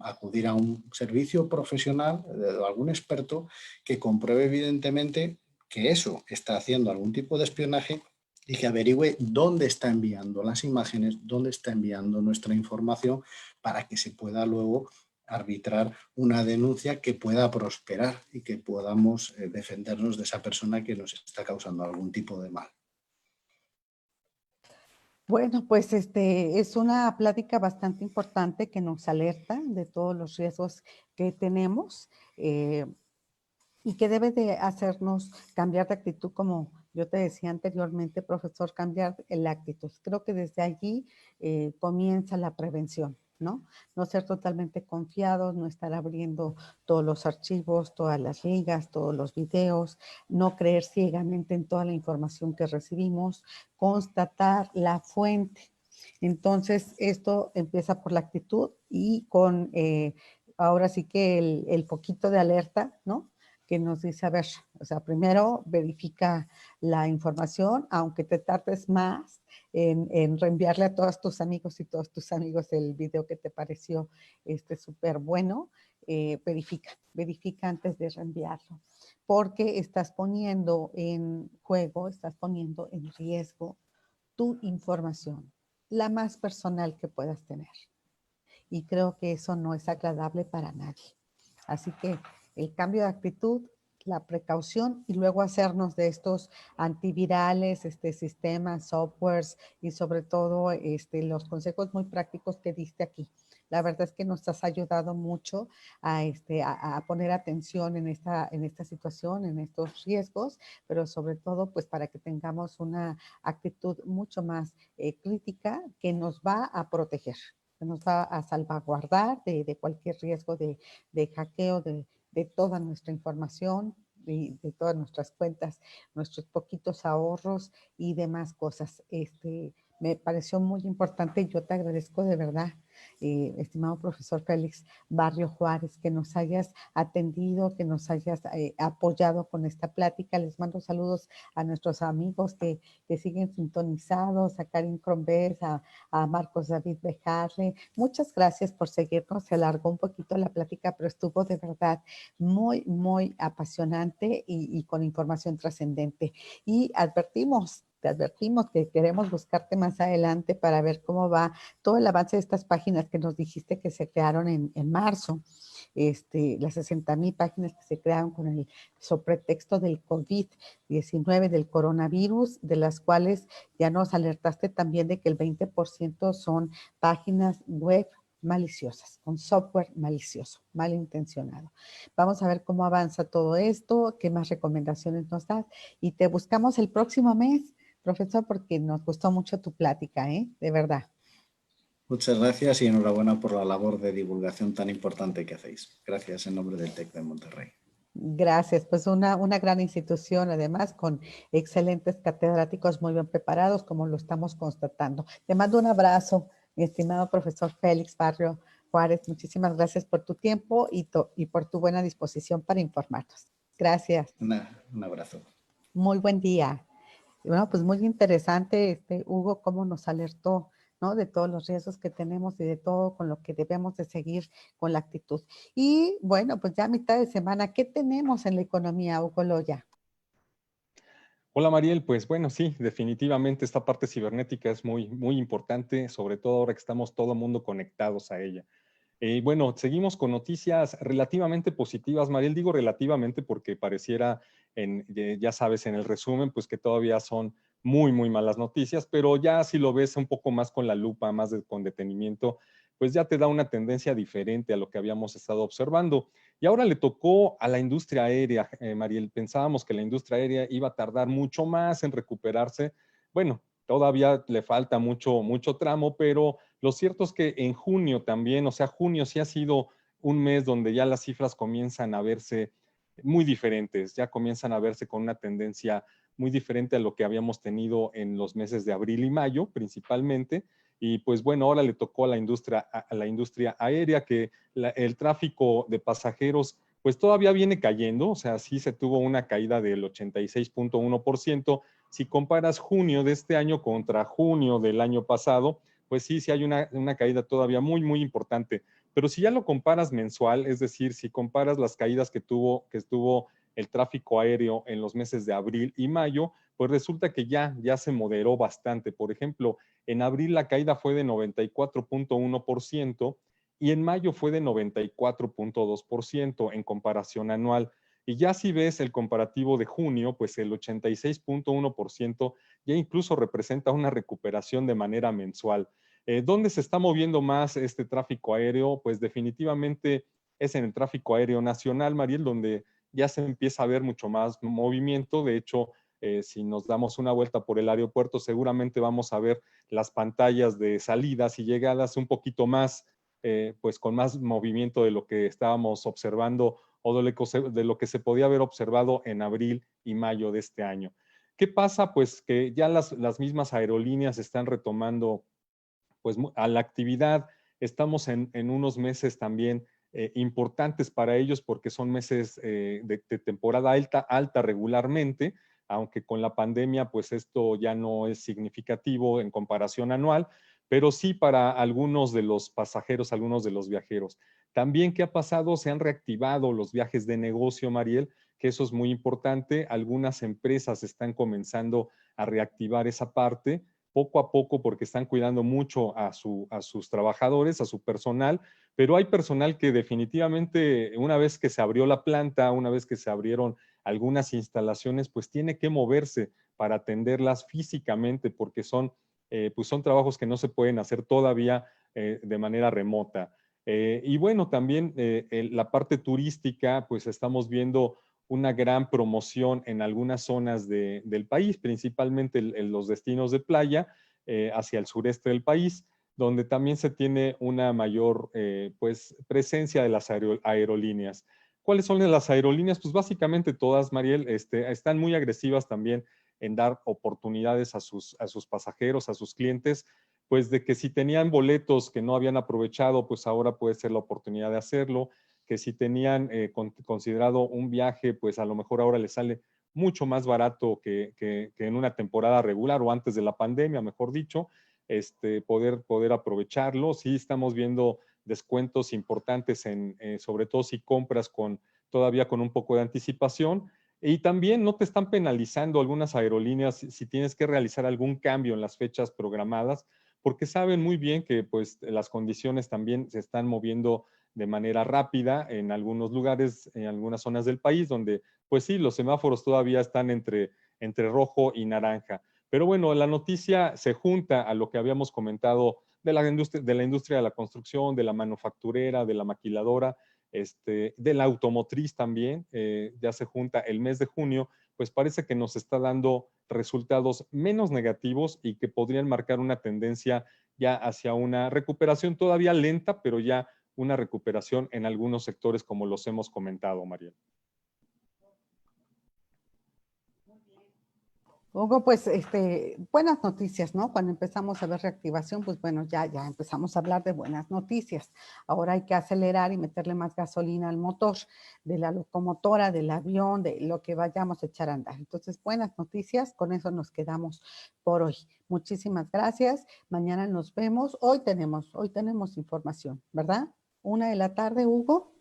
Acudir a un servicio profesional de algún experto que compruebe evidentemente que eso está haciendo algún tipo de espionaje y que averigüe dónde está enviando las imágenes, dónde está enviando nuestra información para que se pueda luego arbitrar una denuncia que pueda prosperar y que podamos defendernos de esa persona que nos está causando algún tipo de mal. Bueno, pues es una plática bastante importante que nos alerta de todos los riesgos que tenemos y que debe de hacernos cambiar de actitud, como yo te decía anteriormente, profesor, cambiar la actitud. Creo que desde allí comienza la prevención, ¿no? No ser totalmente confiados, no estar abriendo todos los archivos, todas las ligas, todos los videos, no creer ciegamente en toda la información que recibimos, constatar la fuente. Entonces, esto empieza por la actitud y con, ahora sí que el poquito de alerta, ¿no? Que nos dice, a ver, o sea, primero verifica la información, aunque te tardes más en reenviarle a todos tus amigos y todos tus amigos el video que te pareció súper bueno, verifica antes de reenviarlo, porque estás poniendo en juego, estás poniendo en riesgo tu información, la más personal que puedas tener. Y creo que eso no es agradable para nadie. Así que el cambio de actitud, la precaución y luego hacernos de estos antivirales, sistemas, softwares y sobre todo los consejos muy prácticos que diste aquí. La verdad es que nos has ayudado mucho a poner atención en esta situación, en estos riesgos, pero sobre todo pues para que tengamos una actitud mucho más crítica que nos va a proteger, que nos va a salvaguardar de cualquier riesgo de hackeo de toda nuestra información, de todas nuestras cuentas, nuestros poquitos ahorros y demás cosas. Me pareció muy importante. Yo te agradezco de verdad, estimado profesor Félix Barrio Juárez, que nos hayas atendido, que nos hayas apoyado con esta plática. Les mando saludos a nuestros amigos que siguen sintonizados, a Karin Crombez, a Marcos David Bejarle. Muchas gracias por seguirnos. Se alargó un poquito la plática, pero estuvo de verdad muy, muy apasionante y con información trascendente. Y te advertimos que queremos buscarte más adelante para ver cómo va todo el avance de estas páginas que nos dijiste que se crearon en marzo. Las 60,000 páginas que se crearon con el sobretexto del COVID-19, del coronavirus, de las cuales ya nos alertaste también de que el 20% son páginas web maliciosas, con software malicioso, malintencionado. Vamos a ver cómo avanza todo esto, qué más recomendaciones nos das y te buscamos el próximo mes, profesor, porque nos gustó mucho tu plática, de verdad. Muchas gracias y enhorabuena por la labor de divulgación tan importante que hacéis. Gracias en nombre del TEC de Monterrey. Gracias, pues una gran institución, además, con excelentes catedráticos muy bien preparados, como lo estamos constatando. Te mando un abrazo, mi estimado profesor Félix Barrio Juárez, muchísimas gracias por tu tiempo y por tu buena disposición para informarnos. Gracias. Un abrazo. Muy buen día. Y bueno, pues muy interesante, Hugo, cómo nos alertó, ¿no? De todos los riesgos que tenemos y de todo con lo que debemos de seguir con la actitud. Y bueno, pues ya a mitad de semana, ¿qué tenemos en la economía, Hugo Loya? Hola Mariel, pues bueno, sí, definitivamente esta parte cibernética es muy, muy importante, sobre todo ahora que estamos todo el mundo conectados a ella. Bueno, seguimos con noticias relativamente positivas, Mariel. Digo relativamente porque pareciera, ya sabes, en el resumen, pues que todavía son muy, muy malas noticias, pero ya si lo ves un poco más con la lupa, con detenimiento, pues ya te da una tendencia diferente a lo que habíamos estado observando. Y ahora le tocó a la industria aérea, Mariel. Pensábamos que la industria aérea iba a tardar mucho más en recuperarse. Bueno, todavía le falta mucho, mucho tramo, pero lo cierto es que en junio también, o sea, junio sí ha sido un mes donde ya las cifras comienzan a verse muy diferentes, ya comienzan a verse con una tendencia muy diferente a lo que habíamos tenido en los meses de abril y mayo principalmente. Y pues bueno, ahora le tocó a la industria aérea que el tráfico de pasajeros pues todavía viene cayendo, o sea, sí se tuvo una caída del 86.1%. Si comparas junio de este año contra junio del año pasado, pues sí, sí hay una caída todavía muy, muy importante. Pero si ya lo comparas mensual, es decir, si comparas las caídas que estuvo el tráfico aéreo en los meses de abril y mayo, pues resulta que ya se moderó bastante. Por ejemplo, en abril la caída fue de 94.1% y en mayo fue de 94.2% en comparación anual. Y ya si ves el comparativo de junio, pues el 86.1% ya incluso representa una recuperación de manera mensual. ¿Dónde se está moviendo más este tráfico aéreo? Pues definitivamente es en el tráfico aéreo nacional, Mariel, donde ya se empieza a ver mucho más movimiento. De hecho, si nos damos una vuelta por el aeropuerto, seguramente vamos a ver las pantallas de salidas y llegadas un poquito más, pues con más movimiento de lo que estábamos observando o de lo que se podía haber observado en abril y mayo de este año. ¿Qué pasa? Pues que ya las mismas aerolíneas están retomando pues a la actividad. Estamos en unos meses también importantes para ellos porque son meses de temporada alta regularmente, aunque con la pandemia pues esto ya no es significativo en comparación anual, pero sí para algunos de los pasajeros, algunos de los viajeros. También, ¿qué ha pasado? Se han reactivado los viajes de negocio, Mariel, que eso es muy importante. Algunas empresas están comenzando a reactivar esa parte poco a poco porque están cuidando mucho a sus trabajadores, a su personal, pero hay personal que definitivamente una vez que se abrió la planta, una vez que se abrieron algunas instalaciones, pues tiene que moverse para atenderlas físicamente porque pues son trabajos que no se pueden hacer todavía de manera remota. Y bueno, también la parte turística, pues estamos viendo una gran promoción en algunas zonas del país, principalmente en los destinos de playa hacia el sureste del país, donde también se tiene una mayor pues, presencia de las aerolíneas. ¿Cuáles son las aerolíneas? Pues básicamente todas, Mariel, están muy agresivas también en dar oportunidades a sus pasajeros, a sus clientes, pues de que si tenían boletos que no habían aprovechado, pues ahora puede ser la oportunidad de hacerlo, que si tenían considerado un viaje, pues a lo mejor ahora les sale mucho más barato que en una temporada regular o antes de la pandemia, mejor dicho, poder aprovecharlo. Sí estamos viendo descuentos importantes sobre todo si compras todavía con un poco de anticipación. Y también no te están penalizando algunas aerolíneas si tienes que realizar algún cambio en las fechas programadas, porque saben muy bien que pues las condiciones también se están moviendo de manera rápida en algunos lugares, en algunas zonas del país, donde pues sí, los semáforos todavía están entre rojo y naranja. Pero bueno, la noticia se junta a lo que habíamos comentado de la industria de la construcción, de la manufacturera, de la maquiladora, de la automotriz también, ya se junta el mes de junio, pues parece que nos está dando resultados menos negativos y que podrían marcar una tendencia ya hacia una recuperación todavía lenta, pero ya una recuperación en algunos sectores como los hemos comentado, María. Hugo, pues buenas noticias, ¿no? Cuando empezamos a ver reactivación, pues bueno, ya empezamos a hablar de buenas noticias. Ahora hay que acelerar y meterle más gasolina al motor de la locomotora, del avión, de lo que vayamos a echar a andar. Entonces, buenas noticias, con eso nos quedamos por hoy. Muchísimas gracias. Mañana nos vemos. Hoy tenemos información, ¿verdad? 1:00 p.m, Hugo.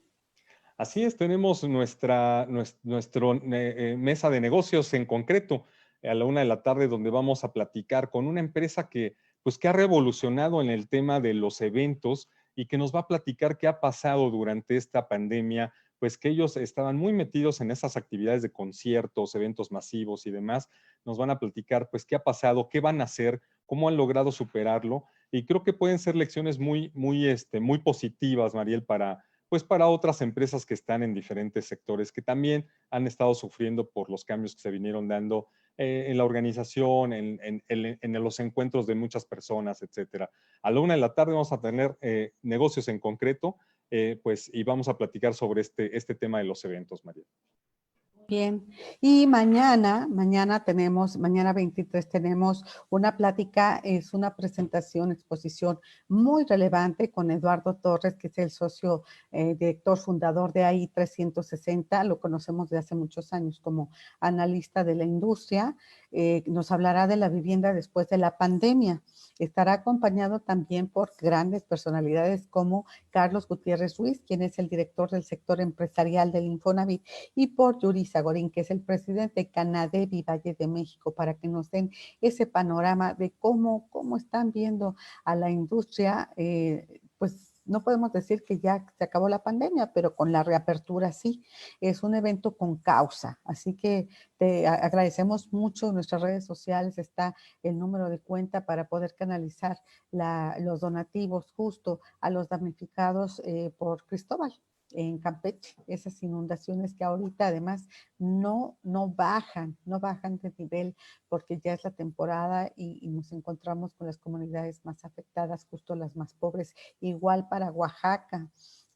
Así es, tenemos nuestra mesa de negocios en concreto a la 1:00 p.m, donde vamos a platicar con una empresa que ha revolucionado en el tema de los eventos y que nos va a platicar qué ha pasado durante esta pandemia, pues que ellos estaban muy metidos en esas actividades de conciertos, eventos masivos y demás. Nos van a platicar pues qué ha pasado, qué van a hacer, cómo han logrado superarlo, y creo que pueden ser lecciones muy positivas, Mariel, para otras empresas que están en diferentes sectores que también han estado sufriendo por los cambios que se vinieron dando en la organización, en los encuentros de muchas personas, etcétera. A la 1:00 p.m. vamos a tener negocios en concreto, y vamos a platicar sobre este tema de los eventos, María. Bien, y mañana 23 tenemos una plática, es una presentación, exposición muy relevante con Eduardo Torres, que es el socio, director fundador de AI 360, lo conocemos de hace muchos años como analista de la industria. Nos hablará de la vivienda después de la pandemia. Estará acompañado también por grandes personalidades como Carlos Gutiérrez Ruiz, quien es el director del sector empresarial del Infonavit, y por Yuri Zagorín, que es el presidente de Canadevi Valle de México, para que nos den ese panorama de cómo están viendo a la industria. Pues no podemos decir que ya se acabó la pandemia, pero con la reapertura sí. Es un evento con causa, así que te agradecemos mucho. En nuestras redes sociales está el número de cuenta para poder canalizar los donativos justo a los damnificados por Cristóbal en Campeche, esas inundaciones que ahorita además no bajan de nivel, porque ya es la temporada y nos encontramos con las comunidades más afectadas, justo las más pobres. Igual para Oaxaca.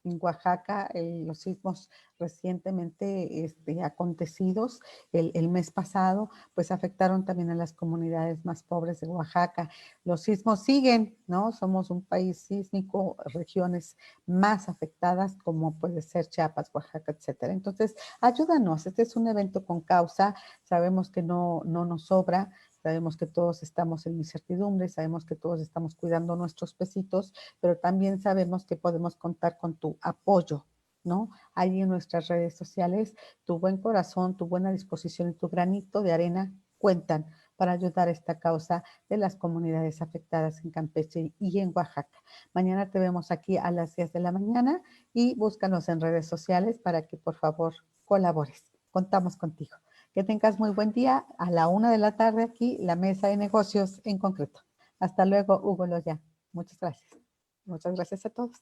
En Oaxaca, los sismos recientemente acontecidos el mes pasado, pues afectaron también a las comunidades más pobres de Oaxaca. Los sismos siguen, ¿no? Somos un país sísmico, regiones más afectadas como puede ser Chiapas, Oaxaca, etcétera. Entonces, ayúdanos, este es un evento con causa, sabemos que no nos sobra, sabemos que todos estamos en incertidumbre, sabemos que todos estamos cuidando nuestros pesitos, pero también sabemos que podemos contar con tu apoyo, ¿no? Ahí en nuestras redes sociales, tu buen corazón, tu buena disposición y tu granito de arena cuentan para ayudar a esta causa de las comunidades afectadas en Campeche y en Oaxaca. Mañana te vemos aquí a las 10 de la mañana y búscanos en redes sociales para que por favor colabores. Contamos contigo. Que tengas muy buen día. A la 1:00 p.m. aquí, la mesa de negocios en concreto. Hasta luego, Hugo Loya. Muchas gracias. Muchas gracias a todos.